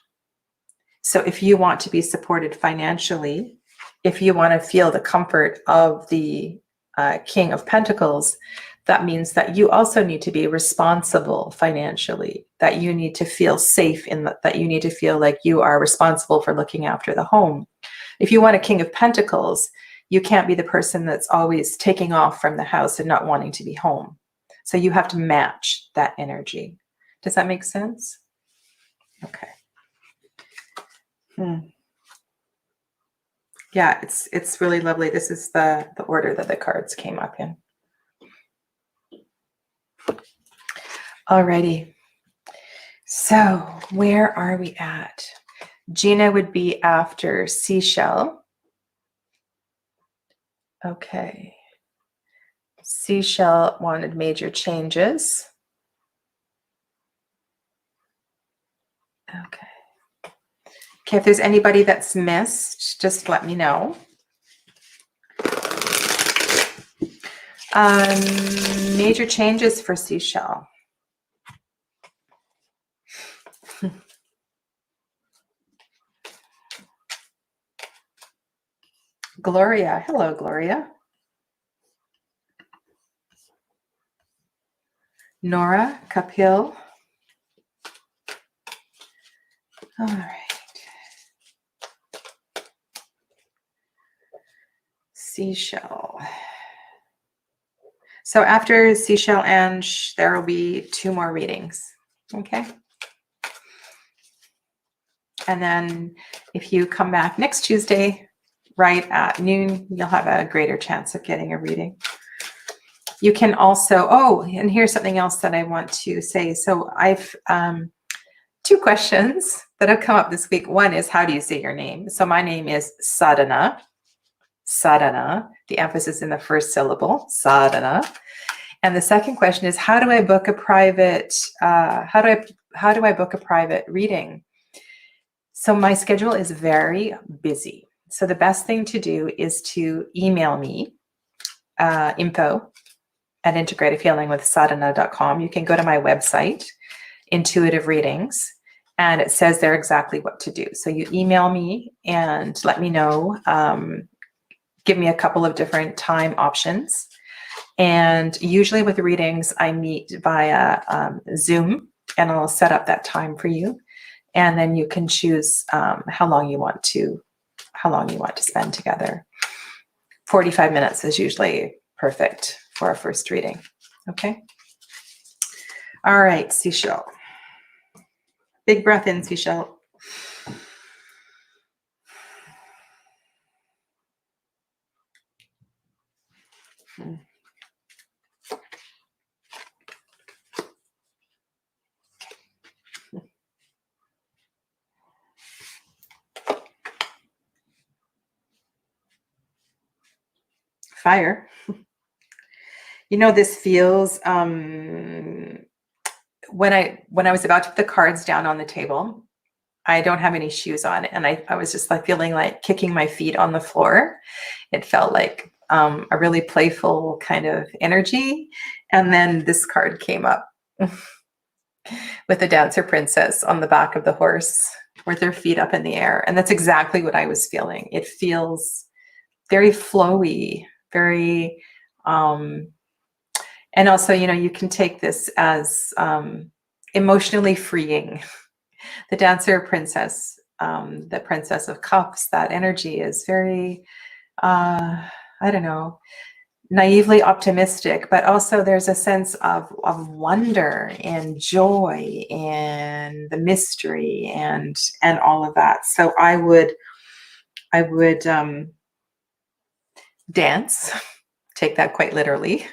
So if you want to be supported financially, if you want to feel the comfort of the King of Pentacles, that means that you also need to be responsible financially, that you need to feel safe that you need to feel like you are responsible for looking after the home. If you want a King of Pentacles, you can't be the person that's always taking off from the house and not wanting to be home. So you have to match that energy. Does that make sense? Okay. Yeah, it's really lovely. This is the order that the cards came up in. Alrighty. So where are we at? Gina would be after Seashell. Okay. Seashell wanted major changes. Okay. Okay, if there's anybody that's missed, just let me know. Major changes for Seashell. Gloria. Hello, Gloria. Nora Kapil. All right. Seashell. So after Seashell and there will be 2 more readings. Okay. And then if you come back next Tuesday, right at noon, you'll have a greater chance of getting a reading. You can also, oh, and here's something else that I want to say. So I've two questions that have come up this week. One is, how do you say your name? So my name is Sadhana. Sadhana, the emphasis in the first syllable, sadhana. And the second question is, how do I book a private, how do I book a private reading? So my schedule is very busy. So the best thing to do is to email me, info@integrativhealingwithsadhana.com. You can go to my website, Intuitive Readings, and it says there exactly what to do. So you email me and let me know, give me a couple of different time options. And usually with readings, I meet via Zoom, and I'll set up that time for you. And then you can choose how long you want to spend together. 45 minutes is usually perfect for our first reading. Okay. All right, Seashell. Big breath in, Seashell. Fire. You know, this feels, when I was about to put the cards down on the table, I don't have any shoes on, and I was just like feeling like kicking my feet on the floor. It felt like a really playful kind of energy. And then this card came up with the dancer princess on the back of the horse with their feet up in the air. And that's exactly what I was feeling. It feels very flowy, very, and also, you know, you can take this as emotionally freeing. The dancer princess, the princess of cups, that energy is very, I don't know, naively optimistic, but also there's a sense of wonder and joy and the mystery and all of that. So I would dance, take that quite literally.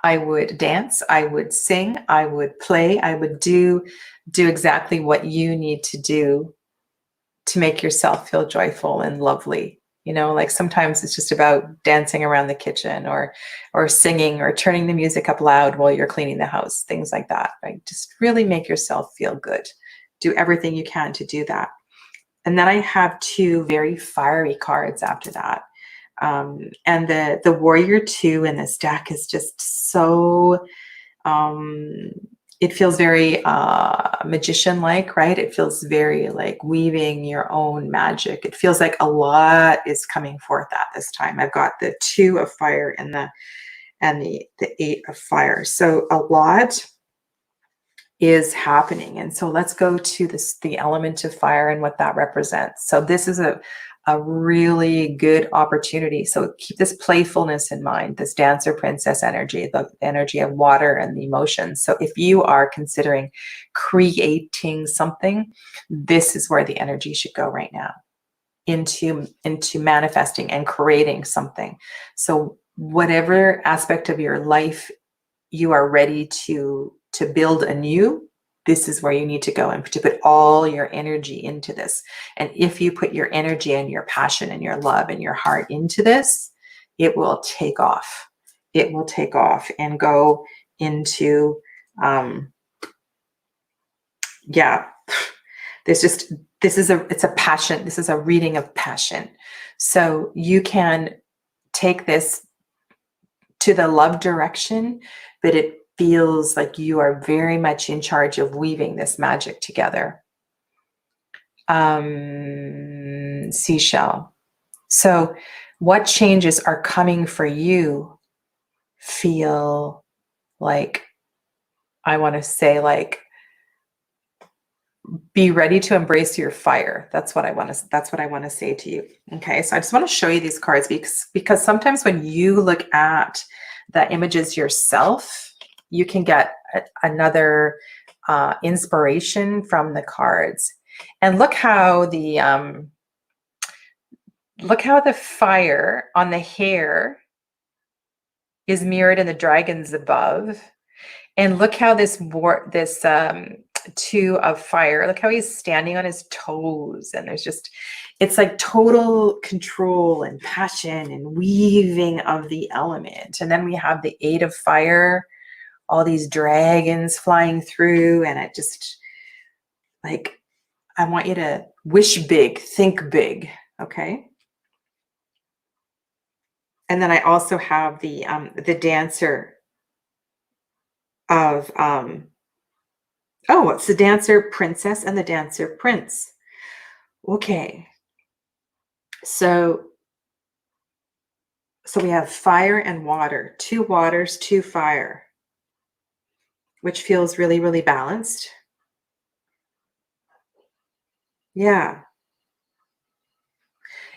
I would dance, I would sing, I would play, I would do exactly what you need to do to make yourself feel joyful and lovely. You know, like sometimes it's just about dancing around the kitchen or singing or turning the music up loud while you're cleaning the house, things like that, right? Just really make yourself feel good. Do everything you can to do that. And then I have two very fiery cards after that. And the Warrior 2 in this deck is just so, it feels very magician-like, right? It feels very like weaving your own magic. It feels like a lot is coming forth at this time. I've got the 2 of fire and the 8 of fire. So a lot is happening. And so let's go to the element of fire and what that represents. So this is a really good opportunity. So keep this playfulness in mind, this dancer princess energy, the energy of water and the emotions. So if you are considering creating something, this is where the energy should go right now, into manifesting and creating something. So whatever aspect of your life you are ready to build anew, this is where you need to go and to put all your energy into this. And if you put your energy and your passion and your love and your heart into this, it will take off. It will take off and go into, yeah, it's a passion. This is a reading of passion. So you can take this to the love direction, but it feels like you are very much in charge of weaving this magic together. Seashell. So what changes are coming for you feel like, I want to say, like, be ready to embrace your fire. That's what I want to say to you. Okay. So I just want to show you these cards because sometimes when you look at the images yourself, you can get another inspiration from the cards. And look how the fire on the hair is mirrored in the dragons above. And look how this two of fire. Look how he's standing on his toes, and there's just, it's like total control and passion and weaving of the element. And then we have the eight of fire, all these dragons flying through, and it just like, I want you to wish big, think big, okay? And then I also have the dancer of oh, it's the dancer princess and the dancer prince. Okay. So we have fire and water, two waters, two fire, which feels really, really balanced. Yeah.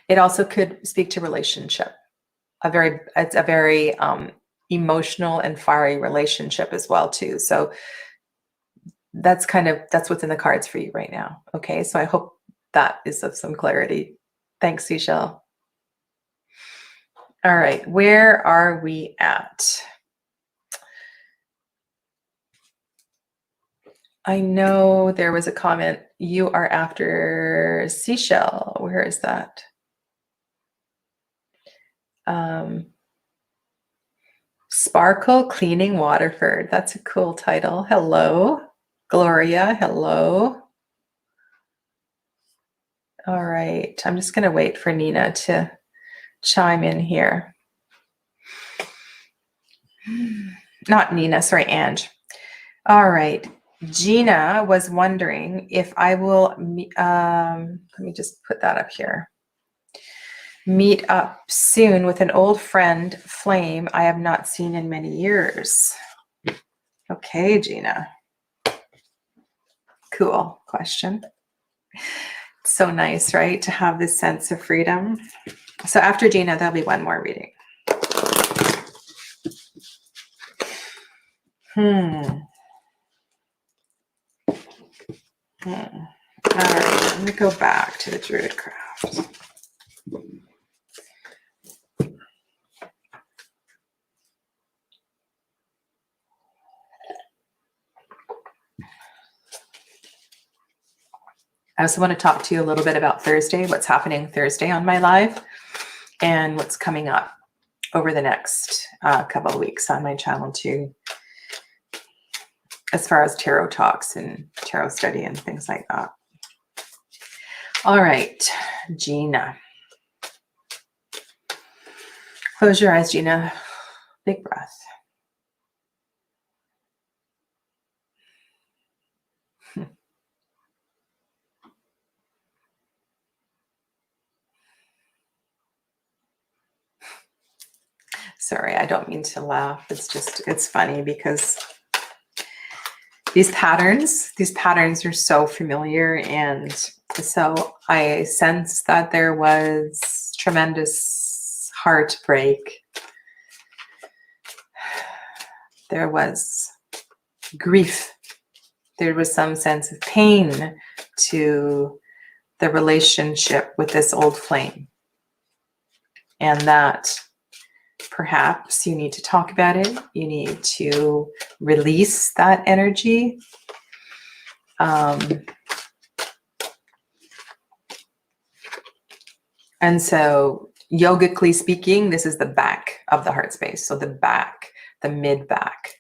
It also could speak to relationship. It's a very emotional and fiery relationship as well too. So that's what's in the cards for you right now. Okay. So I hope that is of some clarity. Thanks, Seashell. All right. Where are we at? I know there was a comment. You are after Seashell. Where is that? Sparkle Cleaning Waterford. That's a cool title. Hello, Gloria. Hello. All right. I'm just going to wait for Nina to chime in here. Not Nina, sorry, Ange. All right. Gina was wondering if I will, let me just put that up here. Meet up soon with an old friend, Flame, I have not seen in many years. Okay, Gina. Cool question. It's so nice, right? To have this sense of freedom. So after Gina, there'll be one more reading. All right, let me go back to the Druid Craft. I also want to talk to you a little bit about Thursday, what's happening Thursday on my live, and what's coming up over the next couple of weeks on my channel too, as far as tarot talks and tarot study and things like that. All right, Gina. Close your eyes, Gina. Big breath. Sorry, I don't mean to laugh. It's funny because these patterns are so familiar. And so I sense that there was tremendous heartbreak. There was grief. There was some sense of pain to the relationship with this old flame. And that perhaps you need to talk about it. You need to release that energy. And so yogically speaking, this is the back of the heart space. So the back, the mid back.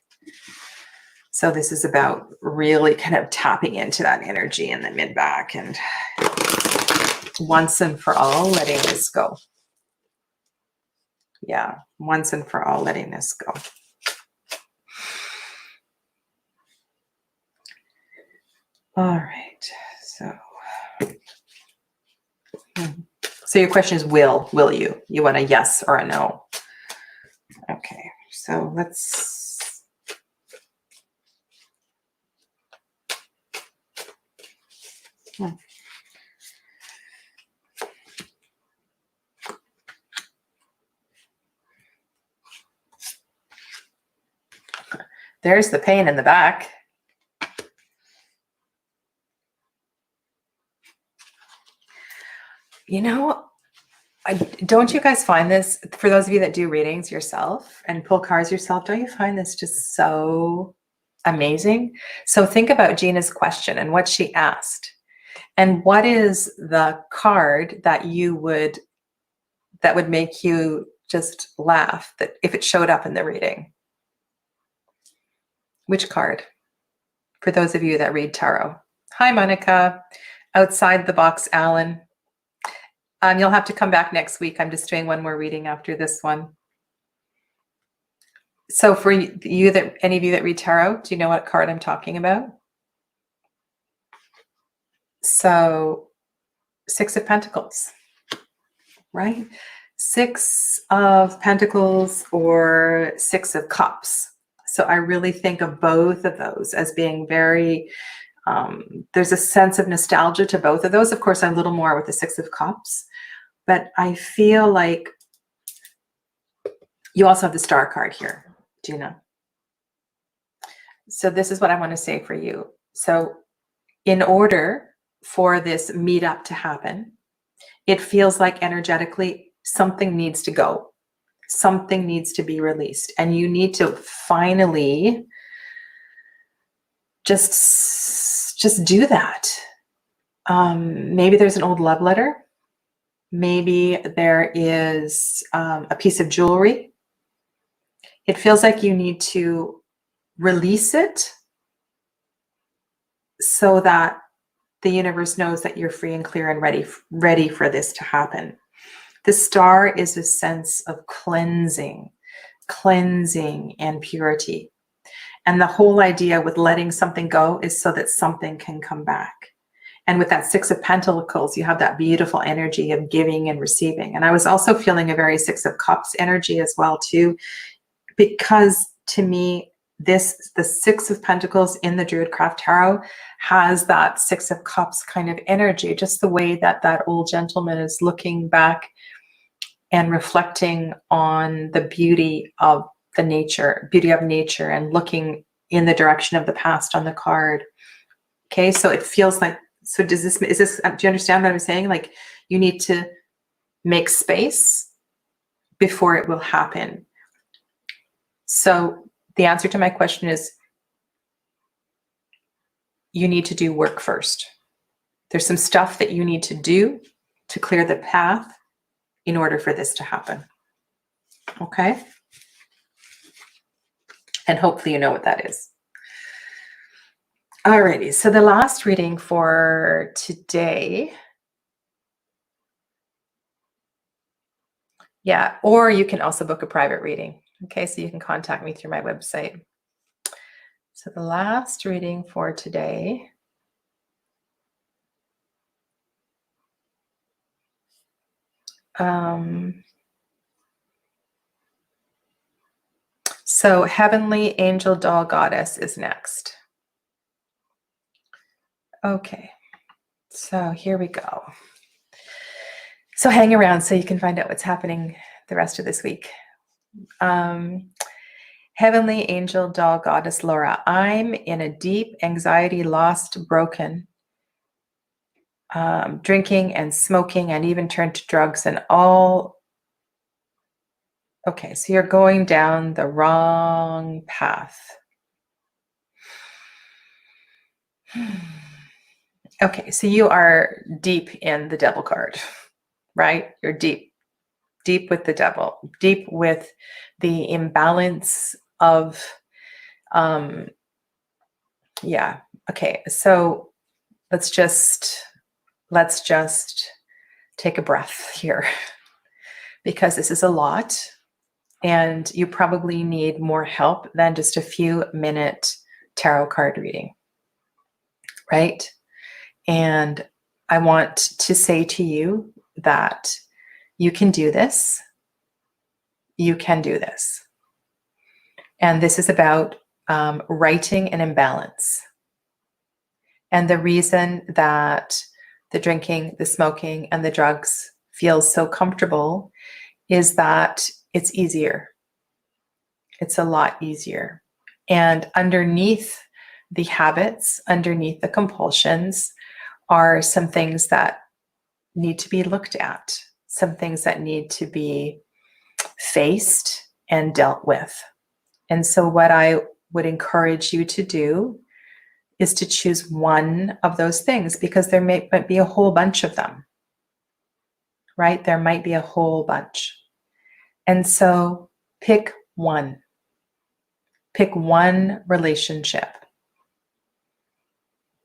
So this is about really kind of tapping into that energy in the mid back and once and for all letting this go. Yeah, once and for all letting this go. All right, so your question is will you? You want a yes or a no? Okay, so let's there's the pain in the back. You know, don't you guys find this, for those of you that do readings yourself and pull cards yourself, don't you find this just so amazing. So think about Gina's question and what she asked. And what is the card that would make you just laugh that if it showed up in the reading? Which card? For those of you that read tarot. Hi, Monica. Outside the box, Alan. You'll have to come back next week. I'm just doing one more reading after this one. So for you any of you that read tarot, do you know what card I'm talking about? So 6 of Pentacles, right? 6 of Pentacles or 6 of Cups. So I really think of both of those as being very, there's a sense of nostalgia to both of those. Of course, a little more with the 6 of Cups, but I feel like you also have the Star card here, Gina. So this is what I want to say for you. So in order for this meetup to happen, it feels like energetically something needs to go. Something needs to be released. And you need to finally just do that. Maybe there's an old love letter. Maybe there is a piece of jewelry. It feels like you need to release it so that the universe knows that you're free and clear and ready for this to happen. The Star is a sense of cleansing and purity. And the whole idea with letting something go is so that something can come back. And with that 6 of Pentacles, you have that beautiful energy of giving and receiving. And I was also feeling a very 6 of Cups energy as well too, because to me, the 6 of Pentacles in the Druidcraft Tarot has that 6 of Cups kind of energy, just the way that that old gentleman is looking back and reflecting on the beauty of nature and looking in the direction of the past on the card. Okay, so it feels like, so do you understand what I'm saying? Like you need to make space before it will happen. So the answer to my question is you need to do work first. There's some stuff that you need to do to clear the path in order for this to happen. Okay? And hopefully you know what that is. Alrighty, so the last reading for today. Yeah, or you can also book a private reading. Okay, so you can contact me through my website. So the last reading for today. So Heavenly Angel Doll Goddess is next. Okay, so here we go. So hang around so you can find out what's happening the rest of this week. Heavenly Angel Doll Goddess Laura, I'm in a deep anxiety, lost, broken, drinking and smoking and even turned to drugs and all. Okay, so you're going down the wrong path. Okay, so you are deep in the devil card, right? You're deep with the devil, deep with the imbalance of, yeah. Okay, so let's just take a breath here because this is a lot and you probably need more help than just a few minute tarot card reading, right? And I want to say to you that you can do this. You can do this. And this is about righting an imbalance. And the reason that the drinking, the smoking, and the drugs feels so comfortable is that it's easier. It's a lot easier. And underneath the habits, underneath the compulsions, are some things that need to be looked at, some things that need to be faced and dealt with. And so what I would encourage you to do is to choose one of those things, because there might be a whole bunch of them, right? There might be a whole bunch. And so pick one. Pick one relationship.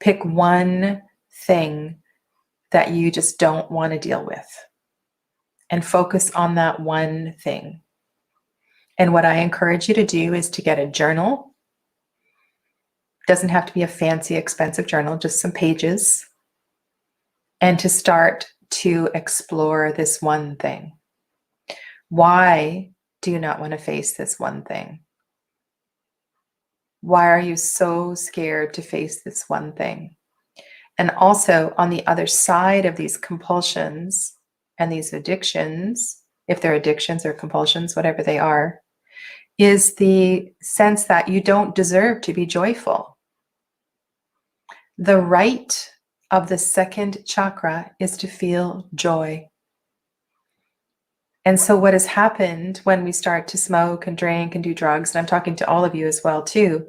Pick one thing that you just don't want to deal with, and focus on that one thing. And what I encourage you to do is to get a journal. Doesn't have to be a fancy, expensive journal, just some pages, and to start to explore this one thing. Why do you not want to face this one thing? Why are you so scared to face this one thing? And also, on the other side of these compulsions and these addictions, if they're addictions or compulsions, whatever they are, is the sense that you don't deserve to be joyful. The right of the second chakra is to feel joy. And so what has happened when we start to smoke and drink and do drugs, and I'm talking to all of you as well too,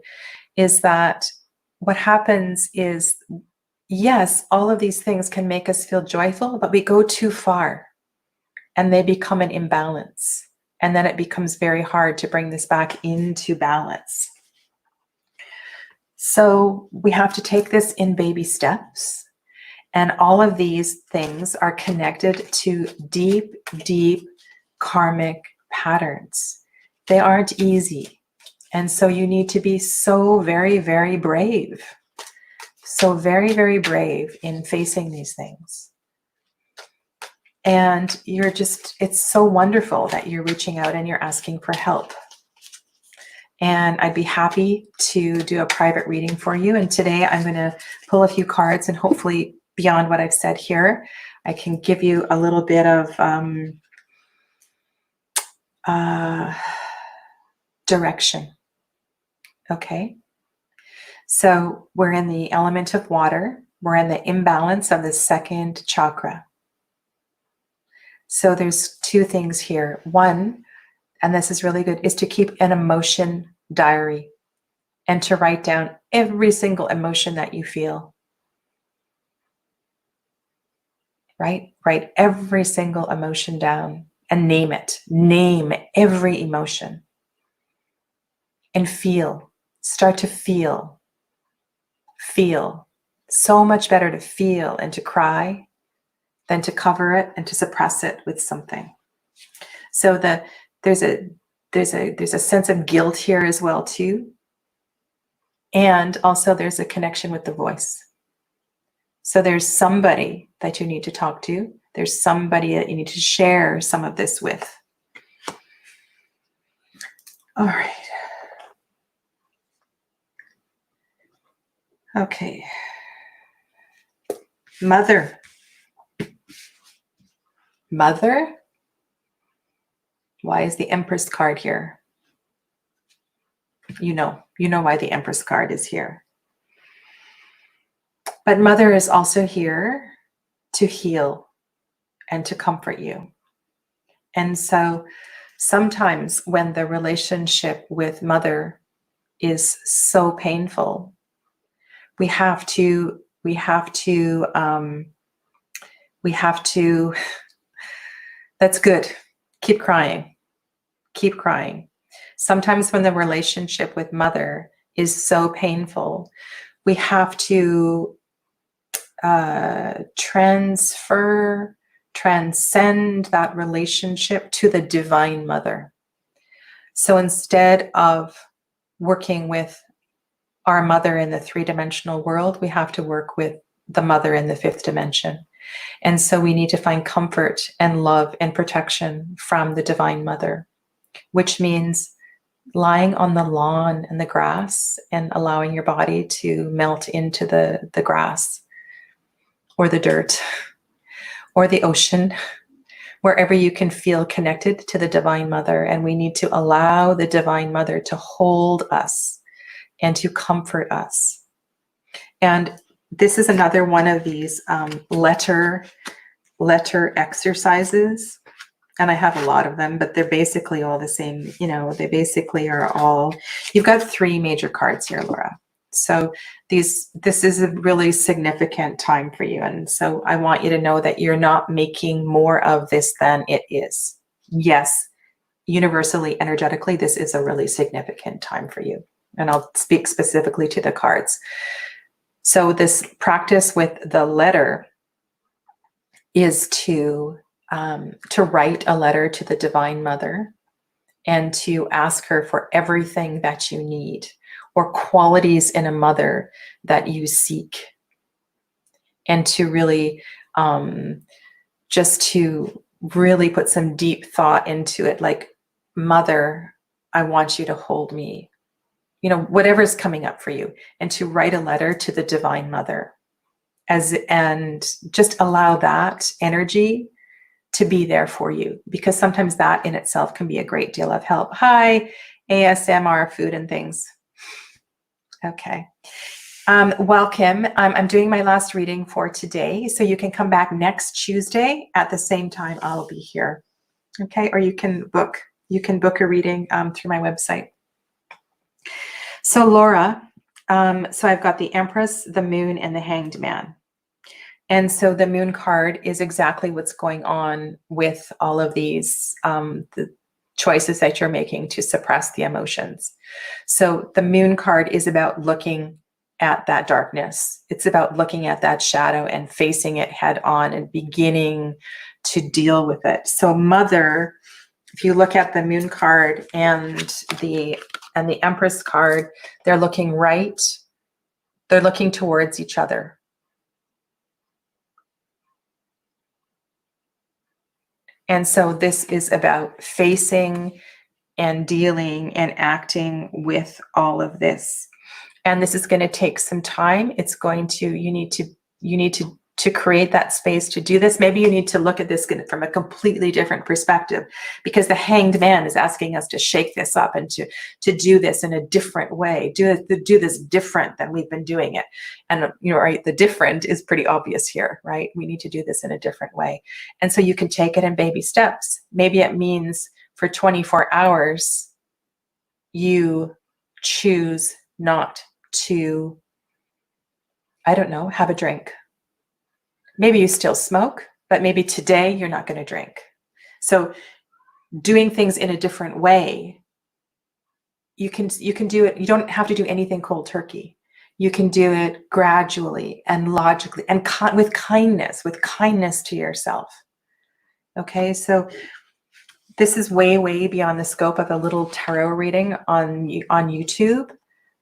is that what happens is, yes, all of these things can make us feel joyful, but we go too far and they become an imbalance. And then it becomes very hard to bring this back into balance. So we have to take this in baby steps. And all of these things are connected to deep, deep karmic patterns. They aren't easy. And so you need to be so very, very brave. So very, very brave in facing these things. And it's so wonderful that you're reaching out and you're asking for help. And I'd be happy to do a private reading for you. And today I'm going to pull a few cards, and hopefully beyond what I've said here, I can give you a little bit of direction. Okay. So we're in the element of water. We're in the imbalance of the second chakra. So there's two things here. One, and this is really good, is to keep an emotion diary and to write down every single emotion that you feel. Right? Write every single emotion down and name it. Name every emotion. And feel. Start to feel. Feel. So much better to feel and to cry than to cover it and to suppress it with something. So there's a sense of guilt here as well too. And also there's a connection with the voice. So there's somebody that you need to talk to. There's somebody that you need to share some of this with. All right. Okay. Mother. Mother? Why is the Empress card here? You know why the Empress card is here. But Mother is also here to heal and to comfort you. And so sometimes when the relationship with Mother is so painful, we have to, that's good. Keep crying. Keep crying. Sometimes when the relationship with Mother is so painful, we have to transcend that relationship to the Divine Mother. So instead of working with our mother in the three-dimensional world, we have to work with the mother in the fifth dimension. And so we need to find comfort and love and protection from the Divine Mother, which means lying on the lawn and the grass and allowing your body to melt into the grass or the dirt or the ocean, wherever you can feel connected to the Divine Mother. And we need to allow the Divine Mother to hold us and to comfort us. And this is another one of these letter exercises. and I have a lot of them, but they're basically all the same. You know, they basically are all, you've got 3 major cards here, Laura. So this is a really significant time for you. And so I want you to know that you're not making more of this than it is. Yes, universally, energetically, this is a really significant time for you. And I'll speak specifically to the cards. So this practice with the letter is to write a letter to the Divine Mother and to ask her for everything that you need or qualities in a mother that you seek, and to really just to really put some deep thought into it, like, Mother, I want you to hold me, you know, whatever's coming up for you, and to write a letter to the Divine Mother and just allow that energy to be there for you, because sometimes that in itself can be a great deal of help. Hi, ASMR food and things. Okay. Welcome. I'm doing my last reading for today, so you can come back next Tuesday at the same time. I'll be here. Okay, or you can book a reading through my website. So Laura, so I've got the Empress, the Moon, and the Hanged Man. And so the Moon card is exactly what's going on with all of these, the choices that you're making to suppress the emotions. So the Moon card is about looking at that darkness. It's about looking at that shadow and facing it head on and beginning to deal with it. So Mother, if you look at the Moon card and the Empress card, they're looking right, they're looking towards each other. And so this is about facing and dealing and acting with all of this. And this is going to take some time. It's going to, you need to create that space to do this. Maybe you need to look at this from a completely different perspective, because the Hanged Man is asking us to shake this up and to do this in a different way, do this different than we've been doing it. And, you know, right, the different is pretty obvious here, right? We need to do this in a different way. And so you can take it in baby steps. Maybe it means for 24 hours, you choose not to, I don't know, have a drink. Maybe you still smoke, but maybe today you're not going to drink. So doing things in a different way, you can do it. You don't have to do anything cold turkey. You can do it gradually and logically and with kindness to yourself. Okay, so this is way, way beyond the scope of a little tarot reading on YouTube,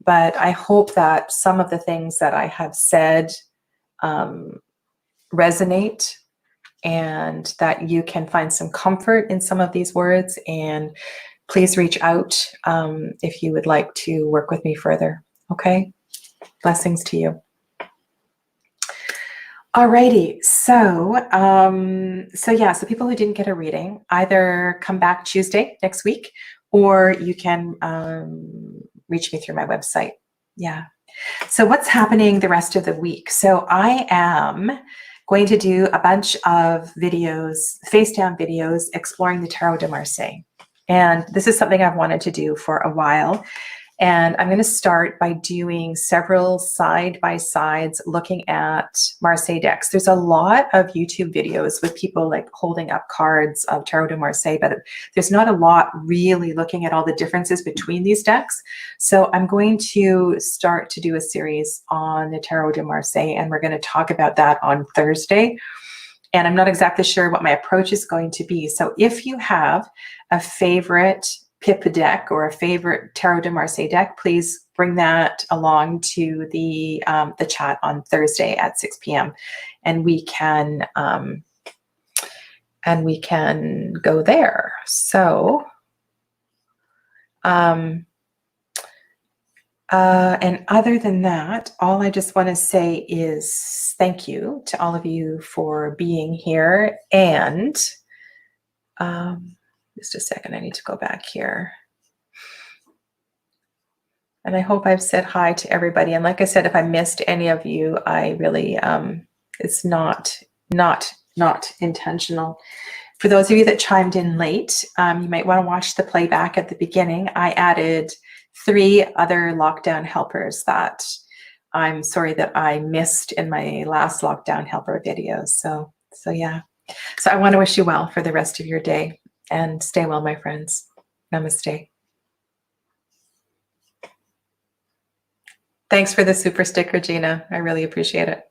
but I hope that some of the things that I have said resonate, and that you can find some comfort in some of these words. And please reach out if you would like to work with me further. Okay, blessings to you. Alrighty, so so people who didn't get a reading, either come back Tuesday next week, or you can reach me through my website. Yeah. So what's happening the rest of the week? So I am going to do a bunch of videos, face down videos, exploring the Tarot de Marseille. And this is something I've wanted to do for a while. And I'm going to start by doing several side-by-sides looking at Marseille decks. There's a lot of YouTube videos with people like holding up cards of Tarot de Marseille, but there's not a lot really looking at all the differences between these decks. So I'm going to start to do a series on the Tarot de Marseille, and we're going to talk about that on Thursday. And I'm not exactly sure what my approach is going to be. So if you have a favorite PIP deck or a favorite Tarot de Marseille deck, please bring that along to the chat on Thursday at 6 p.m. and we can go there. So and other than that, all I just want to say is thank you to all of you for being here. And just a second, I need to go back here. And I hope I've said hi to everybody. And like I said, if I missed any of you, I really, it's not intentional. For those of you that chimed in late, you might want to watch the playback at the beginning. I added 3 other lockdown helpers that I'm sorry that I missed in my last lockdown helper video. So yeah. So I want to wish you well for the rest of your day, and stay well, my friends. Namaste. Thanks for the super sticker, Gina. I really appreciate it.